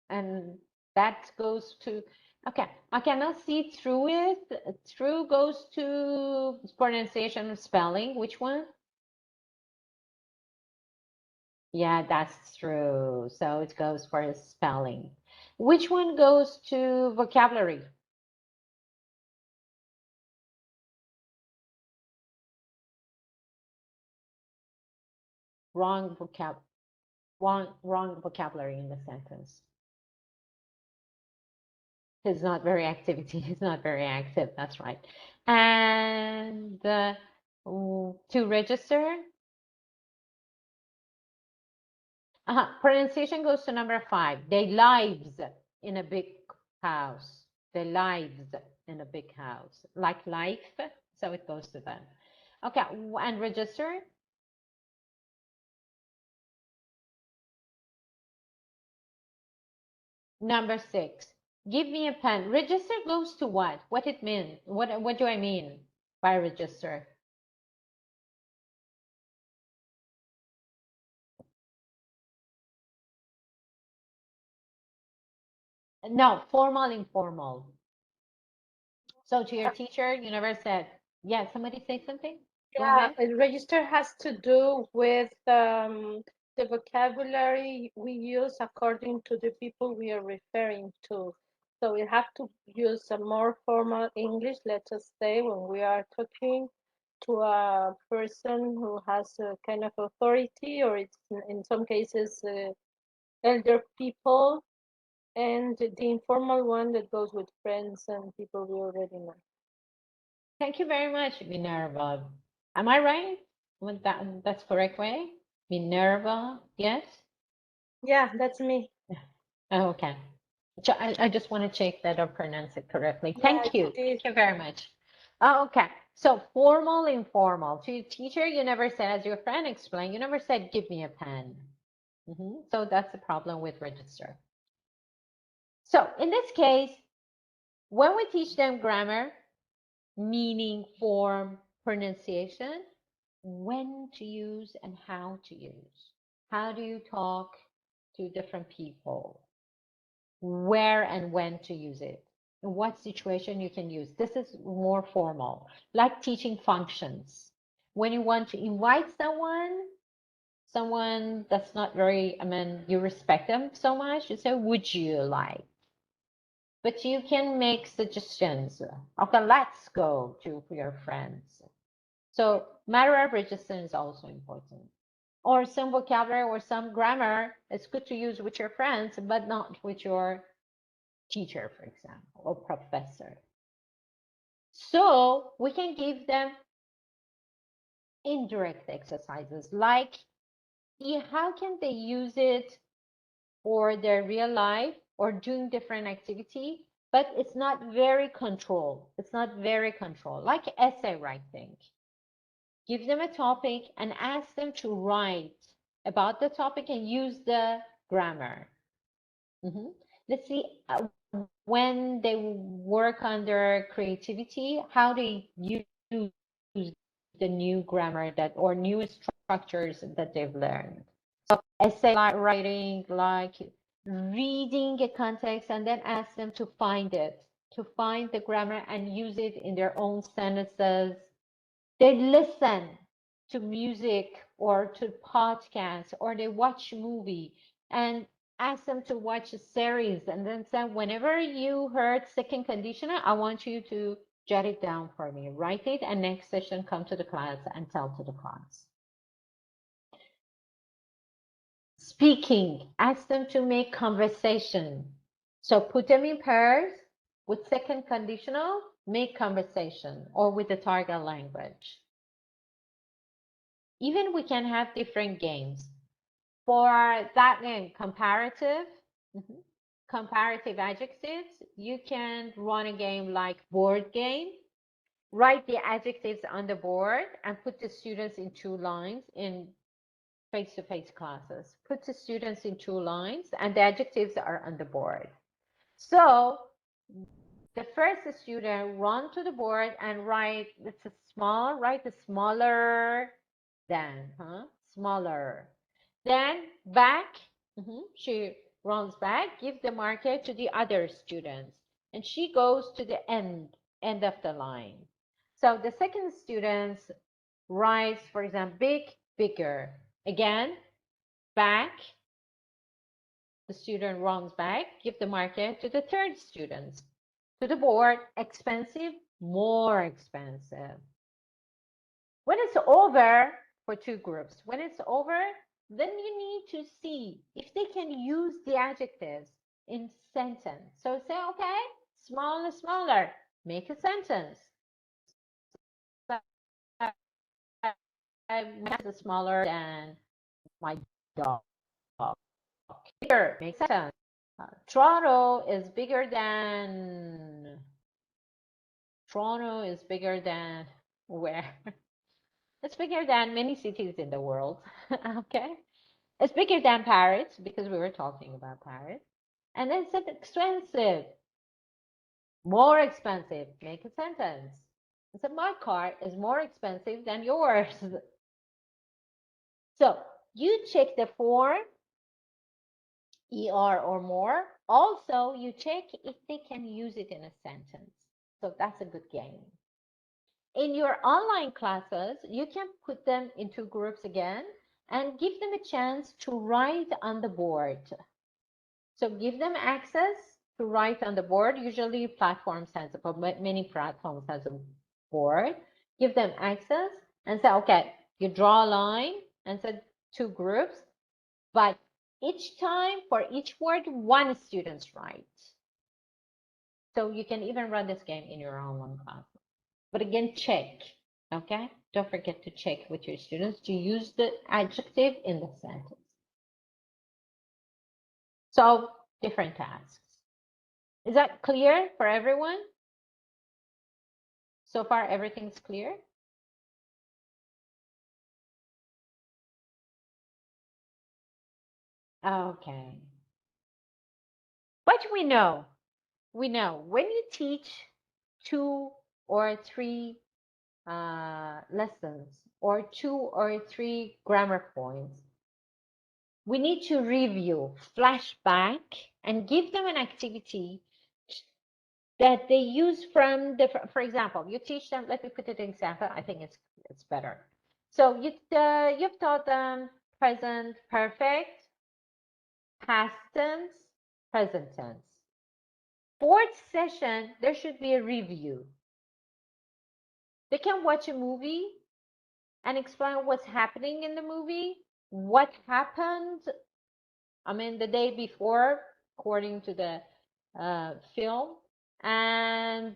And that goes to, okay, I cannot see through it. Through goes to pronunciation and spelling. Which one? Yeah, that's true. So it goes for spelling. Which one goes to vocabulary? Wrong wrong vocabulary in the sentence. He's not very activity. He's not very active. That's right. And to register, pronunciation goes to number 5. They lives in a big house. They lives in a big house. Like life, so it goes to them. Okay, and register. Number 6. Give me a pen. Register goes to what? What it means? What do I mean by register? No, formal, informal. So to your teacher, you never said, yeah, somebody say something? Go Yeah, ahead. a register has to do with the vocabulary we use according to the people we are referring to. So we have to use a more formal English, let us say, when we are talking to a person who has a kind of authority, or it's in some cases elder people, and the informal one that goes with friends and people we already know. Thank you very much, Minerva. Am I right? That's correct way? Minerva, yes? Yeah, that's me. Oh, okay. I just want to check that I pronounce it correctly. Yeah, Thank you. Thank you very much. Oh, okay. So formal, informal. To your teacher, you never said, as your friend explained, you never said, give me a pen. So that's the problem with register. So in this case, when we teach them grammar, meaning, form, pronunciation, when to use and how to use. How do you talk to different people? Where and when to use it? In what situation you can use. This is more formal, like teaching functions. When you want to invite someone that's not very, I mean, you respect them so much, you say, would you like? But you can make suggestions. Okay, let's go to your friends. So matter of register is also important. Or some vocabulary or some grammar, it's good to use with your friends, but not with your teacher, for example, or professor. So we can give them indirect exercises, like how can they use it for their real life or doing different activity, but it's not very controlled. It's not very controlled, like essay writing. Give them a topic and ask them to write about the topic and use the grammar. Let's see when they work on their creativity, how they use the new grammar that or new structures that they've learned. So essay writing, like reading a context and then ask them to find it, to find the grammar and use it in their own sentences. They listen to music or to podcasts or they watch movie and ask them to watch a series and then say, whenever you heard second conditioner, I want you to Jot it down for me. Write it, and next session come to the class and tell to the class. Speaking, ask them to make conversation. So put them in pairs with second conditional, make conversation, or with the target language. Even we can have different games. For that name, comparative, comparative adjectives, you can run a game like board game. Write the adjectives on the board and put the students in 2 lines in face-to-face classes. Put the students in 2 lines and the adjectives are on the board. So the first student run to the board and write, it's a small, write the smaller than, smaller. Then back, she runs back, give the marker to the other students, and she goes to the end of the line. So the second student writes, for example, big, bigger. Again, back, the student runs back, give the marker to the third student. To the board, expensive, more expensive. When it's over, for 2 groups, when it's over, then you need to see if they can use the adjectives in sentence. So say, okay, smaller, smaller, make a sentence. I'm smaller than my dog. Bigger, make sense. Toronto is bigger than where? It's bigger than many cities in the world. Okay. It's bigger than Paris because we were talking about Paris. And then it's expensive. More expensive. Make a sentence. I said, my car is more expensive than yours. So you check the form, ER or more. Also, you check if they can use it in a sentence. So that's a good game. In your online classes, you can put them into groups again and give them a chance to write on the board. So give them access to write on the board. Usually platforms has, many platforms has a board. Give them access and say, okay, you draw a line and say 2 groups, but each time for each word, 1 student writes. So you can even run this game in your online class. But again, check, okay? Don't forget to check with your students to use the adjective in the sentence. So different tasks. Is that clear for everyone? So far, everything's clear? Okay. What we know when you teach 2 or 3 lessons or 2 or 3 grammar points, we need to review, flashback, and give them an activity that they use from the, for example, you teach them, let me put it in example, I think it's better. So you've taught them present perfect, past tense, present tense. 4th session, there should be a review. They can watch a movie and explain what's happening in the movie, what happened, the day before, according to the film, and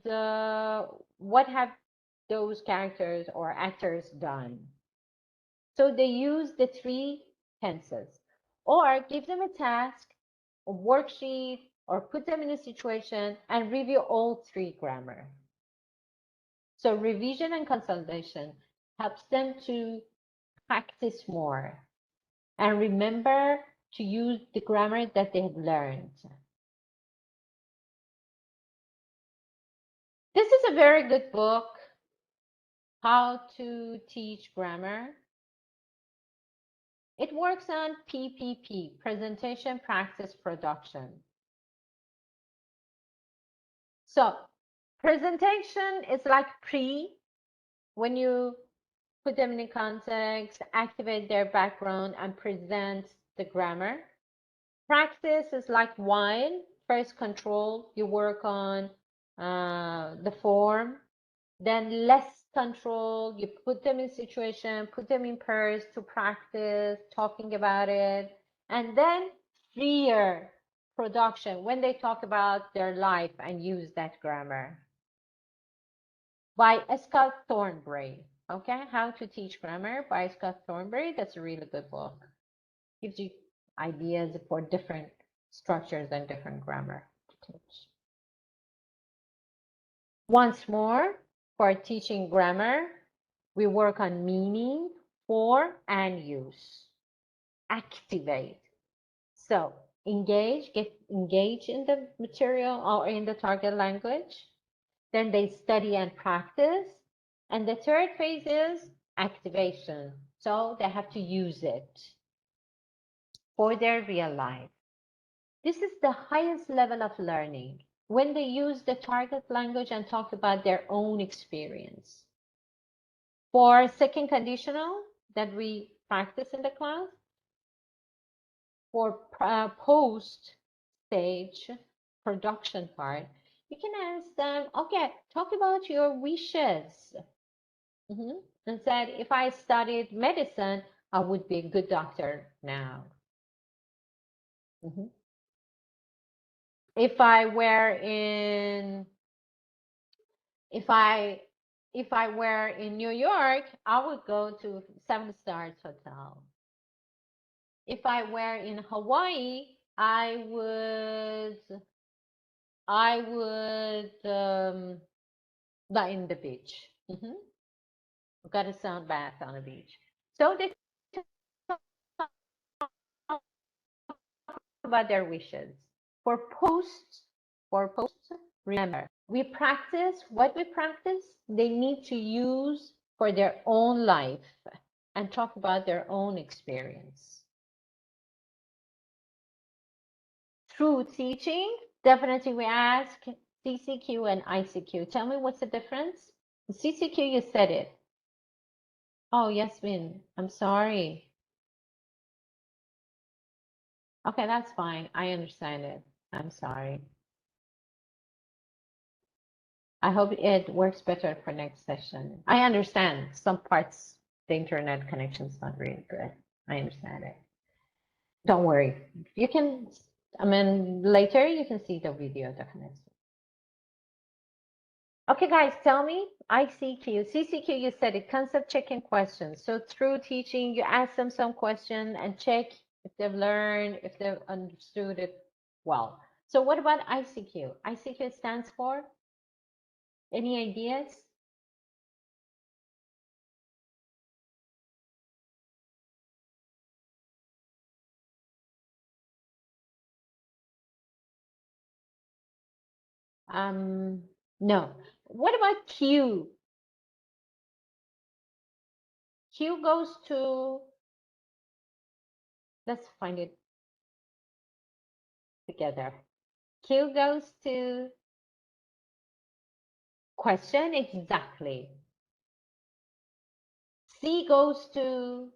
what have those characters or actors done. So they use the 3 tenses, or give them a task, a worksheet, or put them in a situation and review all 3 grammar. So revision and consolidation helps them to practice more and remember to use the grammar that they have learned. This is a very good book, How to Teach Grammar. It works on PPP, Presentation, Practice, Production. So presentation is like when you put them in context, activate their background, and present the grammar. Practice is like while, first control, you work on the form, then less control. You put them in situation, put them in pairs to practice talking about it, and then freer production when they talk about their life and use that grammar. By Scott Thornbury. Okay, How to Teach Grammar by Scott Thornbury. That's a really good book. Gives you ideas for different structures and different grammar to teach. Once more, for teaching grammar, we work on meaning, for, and use. Activate. So engage, get engaged in the material or in the target language. Then they study and practice. And the third phase is activation. So they have to use it for their real life. This is the highest level of learning, when they use the target language and talk about their own experience. For second conditional that we practice in the class, for post stage production part, you can ask them, okay, talk about your wishes. And said, if I studied medicine, I would be a good doctor now. If I were in New York, I would go to 7 stars hotel. If I were in Hawaii, I would lie in the beach. Got a sound bath on a beach. So they talk about their wishes. For posts, remember, we practice what we practice, they need to use for their own life and talk about their own experience. Through teaching, definitely we ask CCQ and ICQ. Tell me what's the difference? The CCQ, you said it. Oh, Yasmin, I'm sorry. Okay, that's fine. I understand it. I'm sorry. I hope it works better for next session. I understand some parts, the internet connection's not really good. I understand it. Don't worry. You can, later you can see the video definitely. Okay, guys, tell me, ICQ, CCQ, you said it, concept checking questions. So through teaching, you ask them some question and check if they've learned, if they've understood it well. So what about ICQ? ICQ stands for? Any ideas? No. What about Q? Q goes to, let's find it together. Q goes to question, exactly. C goes to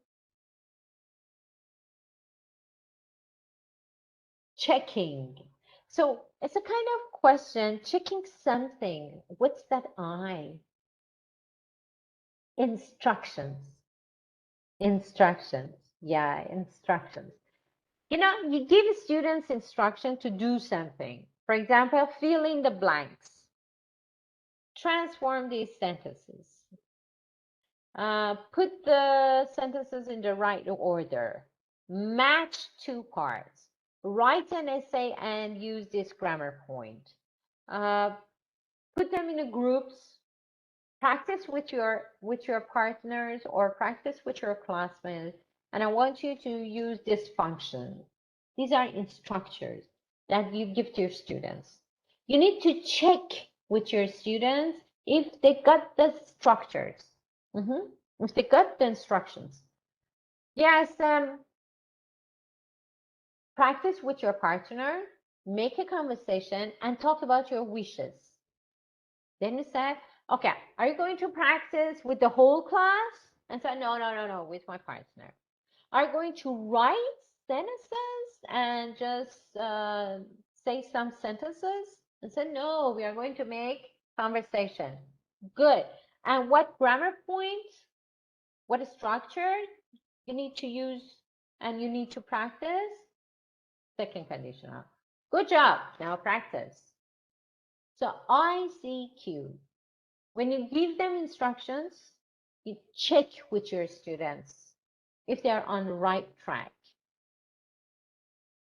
checking. So it's a kind of question, checking something. What's that I? Instructions. Instructions. Yeah, instructions. You know, you give students instruction to do something. For example, fill in the blanks. Transform these sentences. Put the sentences in the right order. Match two parts. Write an essay and use this grammar point. Put them in groups. Practice with your partners or practice with your classmates. And I want you to use this function. These are instructions that you give to your students. You need to check with your students if they got the structures. If they got the instructions. Yes, practice with your partner, make a conversation, and talk about your wishes. Then you said, okay, are you going to practice with the whole class? And said, no, with my partner. Are you going to write sentences and just say some sentences? And said, no, we are going to make conversation. Good. And what grammar points, what structure you need to use and you need to practice? Second conditional. Good job. Now practice. So ICQ. When you give them instructions, you check with your students if they are on the right track.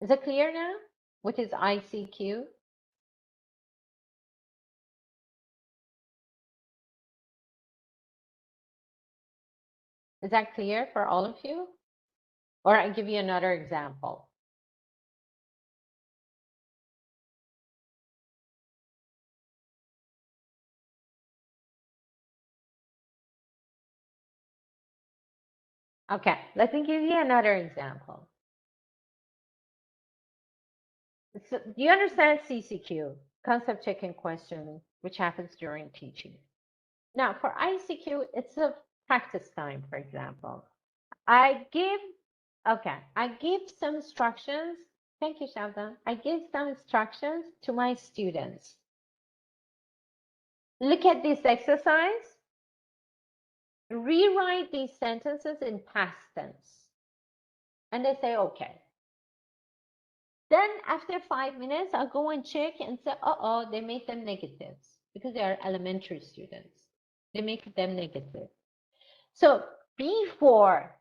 Is it clear now? What is ICQ? Is that clear for all of you? Or I'll give you another example. Okay, let me give you another example. So, do you understand CCQ, concept checking question, which happens during teaching? Now, for ICQ, it's a practice time, for example. I give some instructions. Thank you, Shavda. I give some instructions to my students. Look at this exercise. Rewrite these sentences in past tense. And they say, okay. Then after 5 minutes, I'll go and check and say, they made them negatives because they are elementary students. They make them negative. So before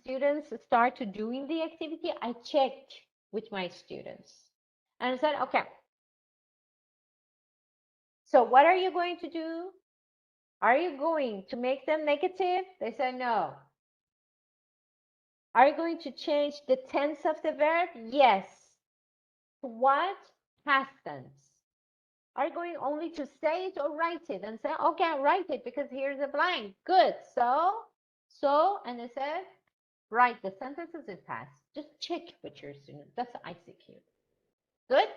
students start to doing the activity, I checked with my students and I said, okay, so what are you going to do? Are you going to make them negative? They said no. Are you going to change the tense of the verb? Yes. What? Past tense. Are you going only to say it or write it and say, okay, write it because here's a blank. Good. So, and they said, write the sentences in past. Just check with your students. That's ICQ. Good?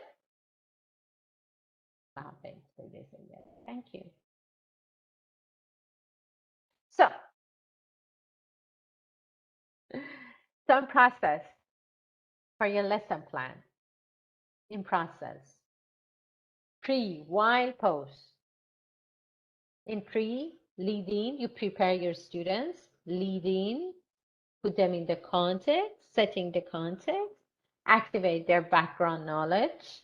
Thanks for this. Thank you. So, some process for your lesson plan. In process. Pre, while, post. In pre, lead in, you prepare your students. Lead in, put them in the context, setting the context, activate their background knowledge.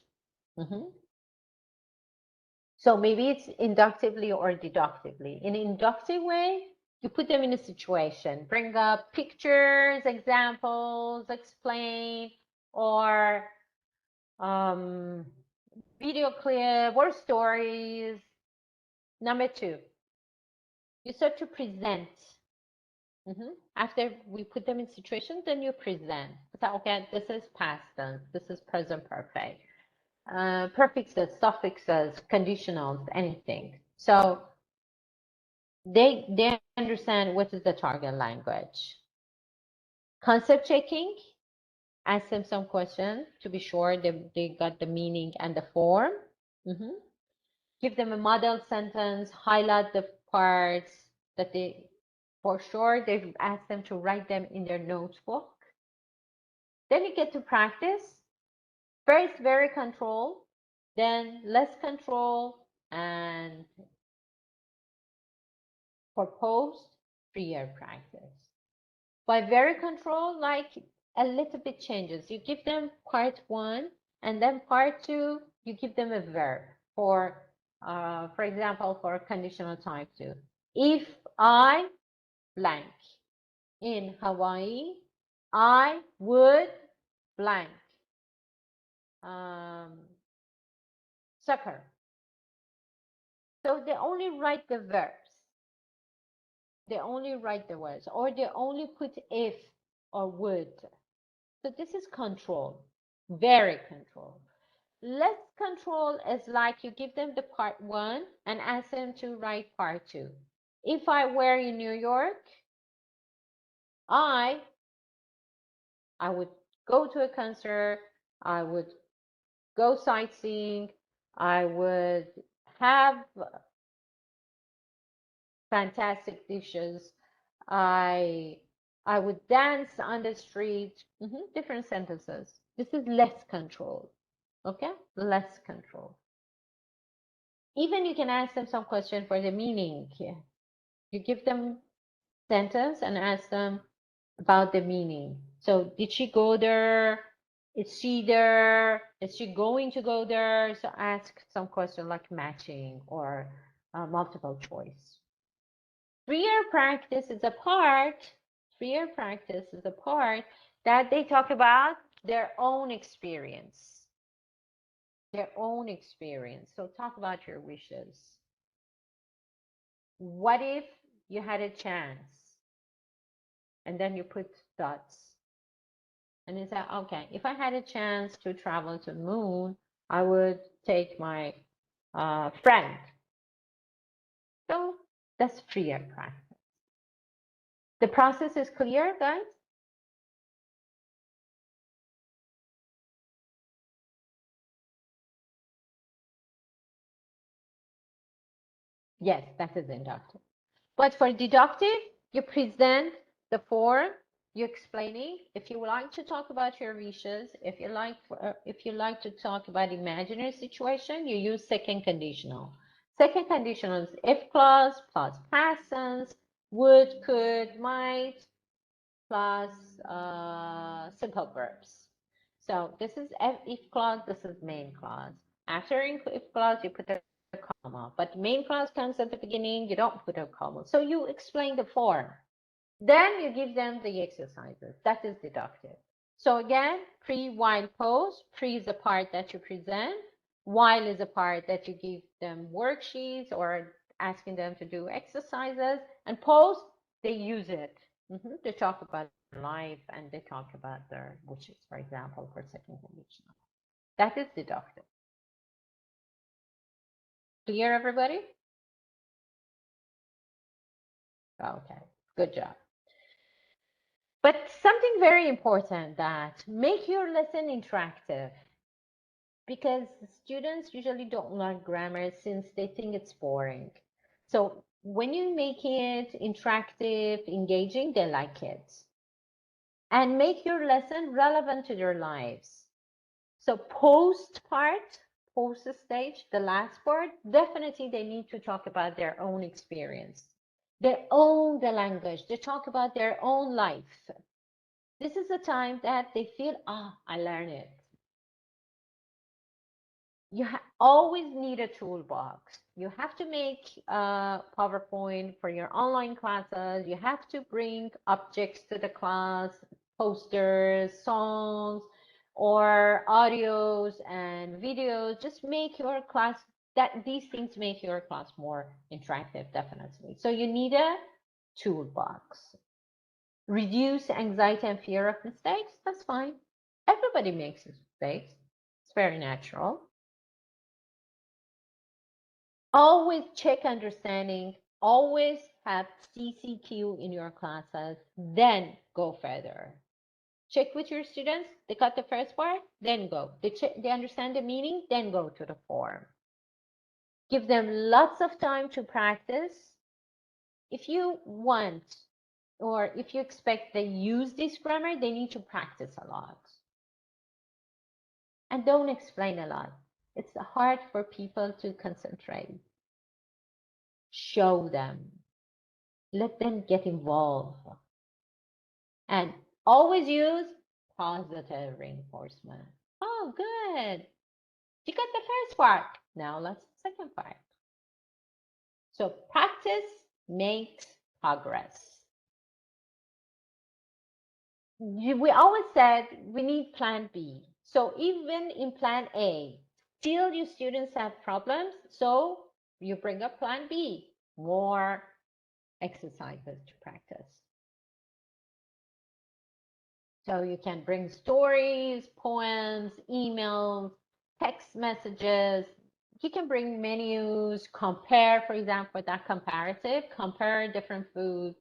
So maybe it's inductively or deductively. In an inductive way, you put them in a situation, bring up pictures, examples, explain, or video clip or stories. Number 2, you start to present. After we put them in situations, then you present. So, okay, this is past tense, this is present perfect. Prefixes, suffixes, conditionals, anything. So they understand what is the target language. Concept checking, ask them some questions to be sure they got the meaning and the form. Give them a model sentence, highlight the parts that they, for sure, they've asked them to write them in their notebook. Then you get to practice. First, very control, then less control, and for post, freer practice. By very control, like a little bit changes. You give them part 1, and then part 2, you give them a verb. For example, for conditional type 2. If I blank in Hawaii, I would blank. Soccer. So they only write the verbs. They only write the words, or they only put if or would. So this is control, very control. Less control is like you give them the part 1 and ask them to write part 2. If I were in New York, I would go to a concert, I would go sightseeing, I would have fantastic dishes, I would dance on the street. Different sentences. This is less control. Okay, less control. Even you can ask them some question for the meaning. You give them sentence and ask them about the meaning. So did she go there? Is she there? Is she going to go there? So ask some question like matching or multiple choice. 3-year practice is a part. 3-year practice is a part that they talk about their own experience. Their own experience. So talk about your wishes. What if you had a chance? And then you put dots. And you say, okay, if I had a chance to travel to the moon, I would take my friend. So that's 3-year practice. The process is clear, guys? Yes, that is inductive. But for deductive, you present the form, you're explaining. If you would like to talk about your wishes, if you like to talk about imaginary situation, you use second conditional. Second conditional is if clause plus past tense, would, could, might, plus simple verbs. So this is if clause, this is main clause. After if clause, you put a comma, but main clause comes at the beginning, you don't put a comma. So you explain the form. Then you give them the exercises. That is deductive. So again, pre, while, post. Pre is the part that you present. While is the part that you give them worksheets or asking them to do exercises. And post, they use it. They talk about life and they talk about their wishes, for example, for second conditional. That is deductive. Clear, everybody? Okay, good job. But something very important, that make your lesson interactive, because students usually don't learn grammar since they think it's boring. So when you make it interactive, engaging, they like it. And make your lesson relevant to their lives. So post stage, the last part, definitely they need to talk about their own experience. They own the language. They talk about their own life. This is the time that they feel, I learned it. You always need a toolbox. You have to make a PowerPoint for your online classes. You have to bring objects to the class, posters, songs, or audios and videos. Just make your class, these things make your class more interactive, definitely. So you need a toolbox. Reduce anxiety and fear of mistakes. That's fine. Everybody makes mistakes. It's very natural. Always check understanding. Always have CCQ in your classes. Then go further. Check with your students. They got the first part. Then go. They understand the meaning. Then go to the form. Give them lots of time to practice. If you want, or if you expect they use this grammar, they need to practice a lot. And don't explain a lot. It's hard for people to concentrate. Show them. Let them get involved. And always use positive reinforcement. Oh, good. You got the first part. Now let's the second part. So practice makes progress. We always said we need plan B. So even in plan A, still your students have problems. So you bring up plan B, more exercises to practice. So you can bring stories, poems, emails, text messages. You can bring menus, compare, for example, that comparative, compare different foods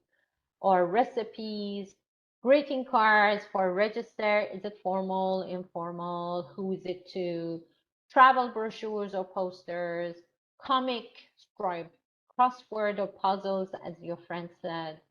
or recipes, greeting cards for register. Is it formal, informal? Who is it to? Travel brochures or posters, comic strip, crossword or puzzles, as your friend said,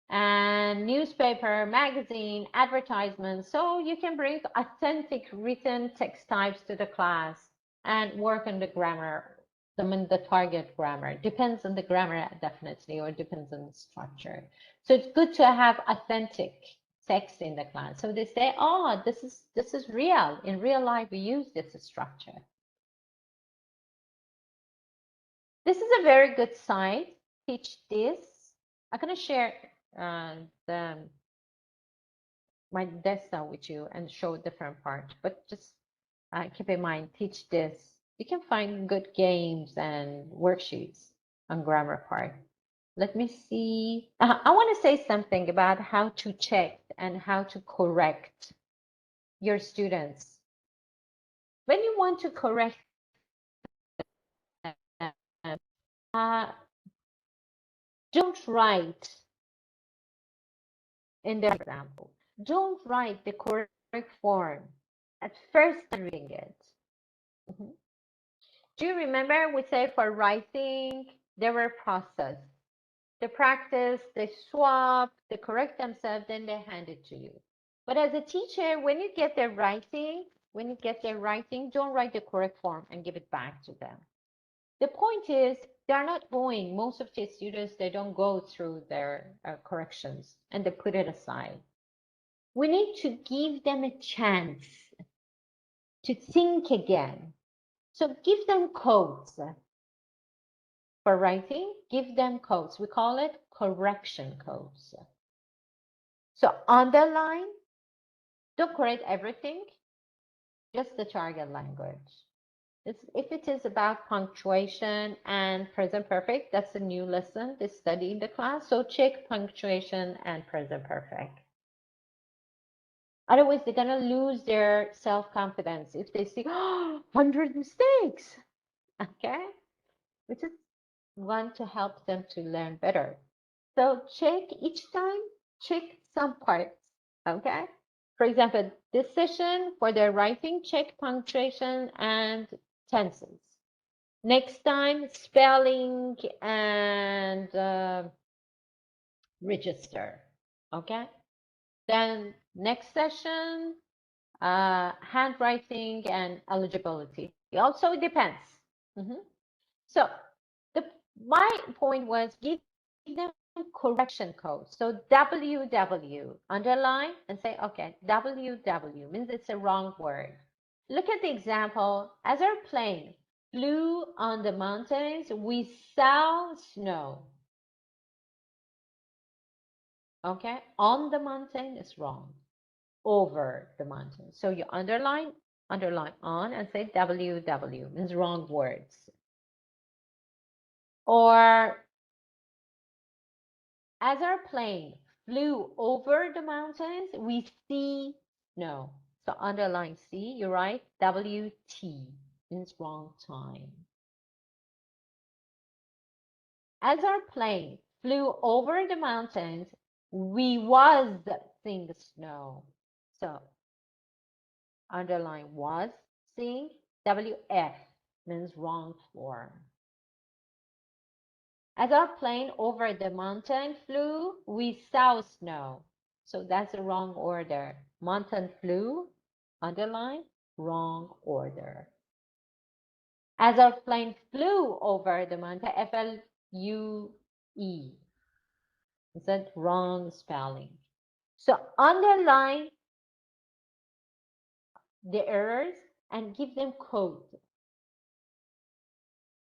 and newspaper, magazine, advertisements. So you can bring authentic written text types to the class and work on the grammar the target grammar. Depends on the grammar, definitely, or depends on the structure. So it's good to have authentic text in the class. So they say, oh, this is real. In real life, we use this structure. This is a very good site. Teach this. I'm going to share my desktop with you and show different parts, but just keep in mind, teach this. You can find good games and worksheets on grammar part. Let me see. I want to say something about how to check and how to correct your students. When you want to correct don't write in their example. Don't write the correct form at first time reading it. Mm-hmm. Do you remember we say for writing, there were process. They practice, they swap, they correct themselves, then they hand it to you. But as a teacher, when you get their writing, don't write the correct form and give it back to them. The point is, they're not going, most of the students, they don't go through their corrections and they put it aside. We need to give them a chance to think again. So give them codes. For writing, give them codes. We call it correction codes. So underline, don't correct everything, just the target language. If it is about punctuation and present perfect, that's a new lesson they study in the class. So check punctuation and present perfect. Otherwise, they're going to lose their self-confidence if they see, oh, 100 mistakes. Okay? We just want to help them to learn better. So check each time, check some parts. Okay? For example, this session for their writing, check punctuation and tenses. Next time, spelling and register. Okay? Then next session, handwriting and eligibility. It also depends. So my point was give them correction codes. So WW, underline and say, okay, WW means it's a wrong word. Look at the example. As our plane flew on the mountains, we saw snow. Okay, on the mountain is wrong. Over the mountain. So you underline on and say WW means wrong words. Or as our plane flew over the mountains, we see snow. So underline C, you're right. WT means wrong time. As our plane flew over the mountains, we was seeing the snow. So underline was seeing. WF means wrong form. As our plane over the mountain flew, we saw snow. So that's the wrong order. Mountain flew, underline, wrong order. As our plane flew over the mountain, FLUE. Is that wrong spelling? So underline the errors and give them code.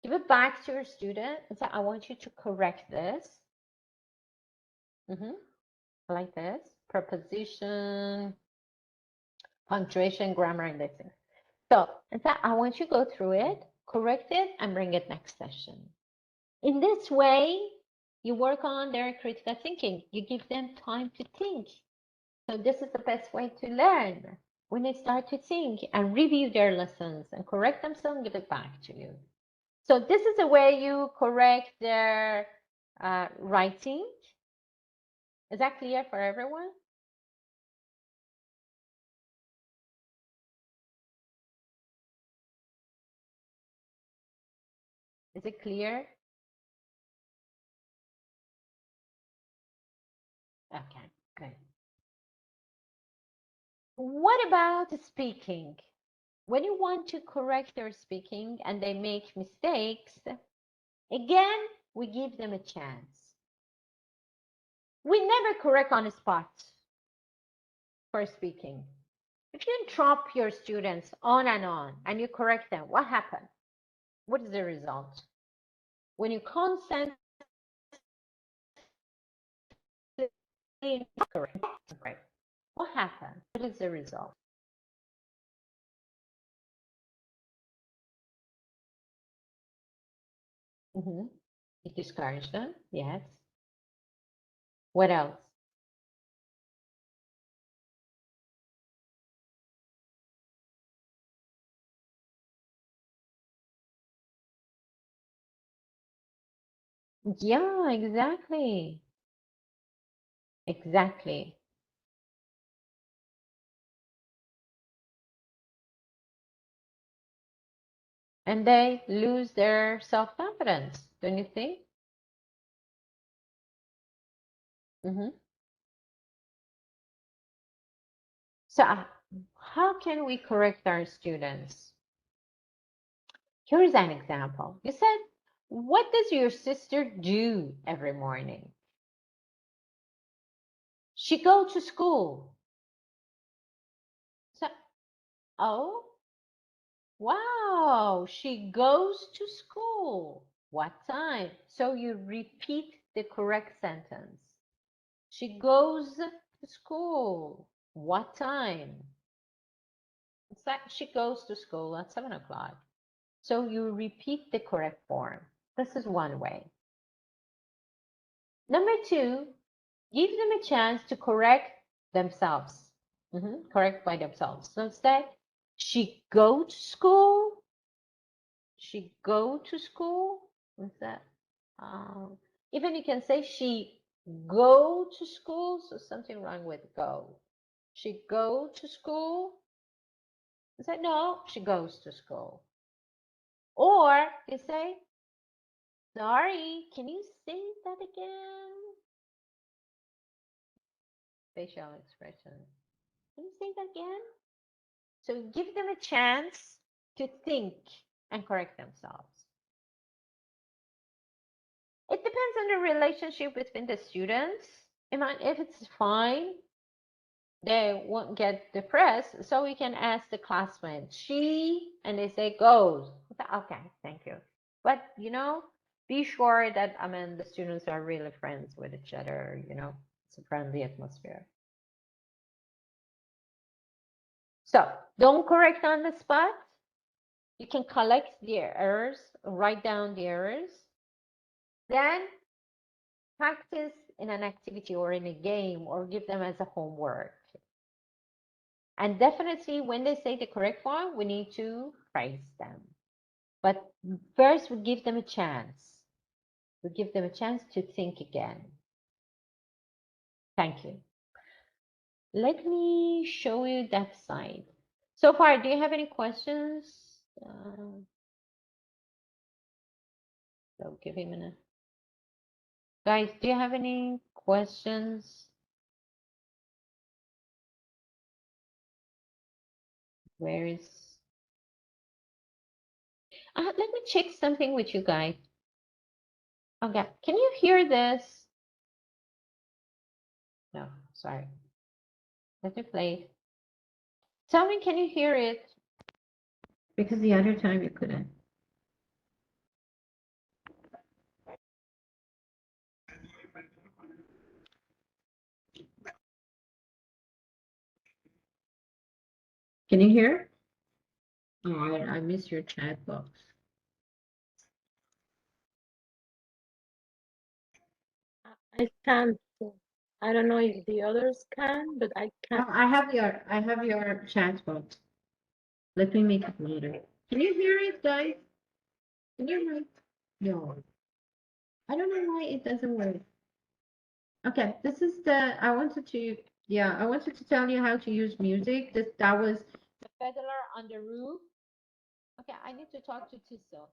Give it back to your student and say, I want you to correct this. Like this. Preposition, punctuation, grammar, and this thing. So in fact, I want you to go through it, correct it, and bring it next session. In this way, you work on their critical thinking. You give them time to think. So this is the best way to learn. When they start to think and review their lessons and correct themselves and give it back to you. So this is the way you correct their writing. Is that clear for everyone? Is it clear? Okay, good. What about speaking? when you want to correct their speaking and they make mistakes, again, we give them a chance. We never correct on the spot for speaking. If you interrupt your students on and you correct them, what happened? What is the result? When you consent, correct. What happened? What is the result? Mm-hmm. You discourage them, yes. What else? Yeah, exactly. Exactly. And they lose their self-confidence, don't you think? Mm-hmm. So how can we correct our students? Here's an example. You said, what does your sister do every morning? She go to school. So, oh, wow, she goes to school. What time? So you repeat the correct sentence. She goes to school. What time? It's like she goes to school at 7 o'clock. So you repeat the correct form. This is one way. Number two, give them a chance to correct themselves. Correct by themselves. So instead, she go to school. She go to school. What's that? Even you can say she go to school. So something wrong with go. She go to school. I said no. She goes to school. Or you say, sorry, can you say that again? Facial expression. Can you say that again? So give them a chance to think and correct themselves. It depends on the relationship between the students. If it's fine, they won't get depressed. So we can ask the classmate, she, and they say goes. Okay, thank you. But be sure that the students are really friends with each other. It's a friendly atmosphere. So don't correct on the spot. You can collect the errors, write down the errors, then practice in an activity or in a game or give them as a homework. And definitely when they say the correct one, we need to praise them. But first we give them a chance. We give them a chance to think again. Thank you. Let me show you that side. So far, do you have any questions? So give him a minute. Guys, do you have any questions? Where is... let me check something with you guys. Okay, can you hear this? No, sorry. Let me play it. Tell me, can you hear it? Because the other time you couldn't. Can you hear? Oh, I miss your chat box. I can't. I don't know if the others can, but I can't. I have your chat box. Let me make it louder. Can you hear it, guys? Can you hear it? No. I don't know why it doesn't work. Okay, this is I wanted to tell you how to use music. That was the Fiddler on the Roof. Okay, I need to talk to TESOL.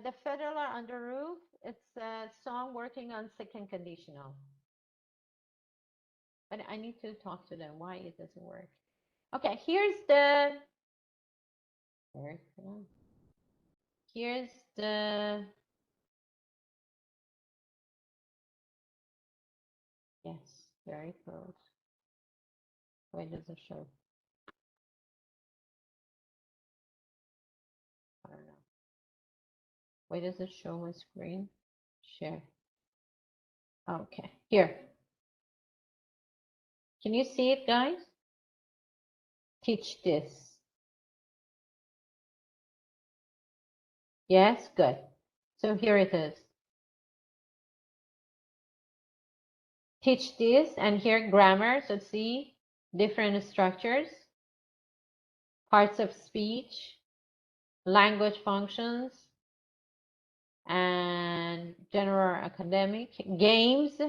The Fiddler on the Roof, it's a song working on second conditional. But I need to talk to them why it doesn't work. Okay, here's the very cool. Here's the yes, very close. Why does it show? I don't know. Why does it show my screen? Share. Okay, here. Can you see it, guys? Teach this. Yes, good. So here it is. Teach this, and here grammar. So see different structures, parts of speech, language functions, and general academic games.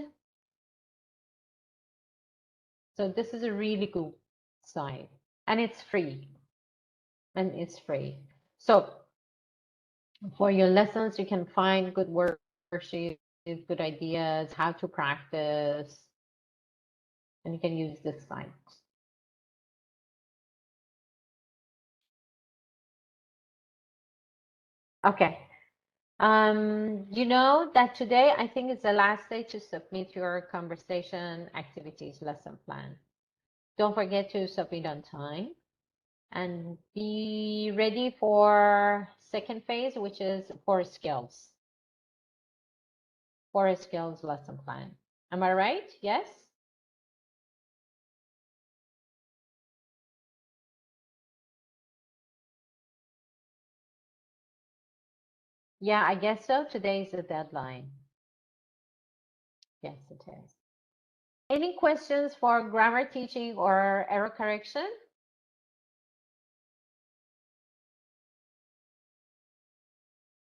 So this is a really good site, and it's free. So for your lessons, you can find good worksheets, good ideas, how to practice, and you can use this site. Okay. You know that today I think is the last day to submit your conversation activities lesson plan. Don't forget to submit on time and be ready for second phase, which is 4 skills. 4 skills lesson plan. Am I right? Yes? Yeah, I guess so. Today is the deadline. Yes, it is. Any questions for grammar teaching or error correction?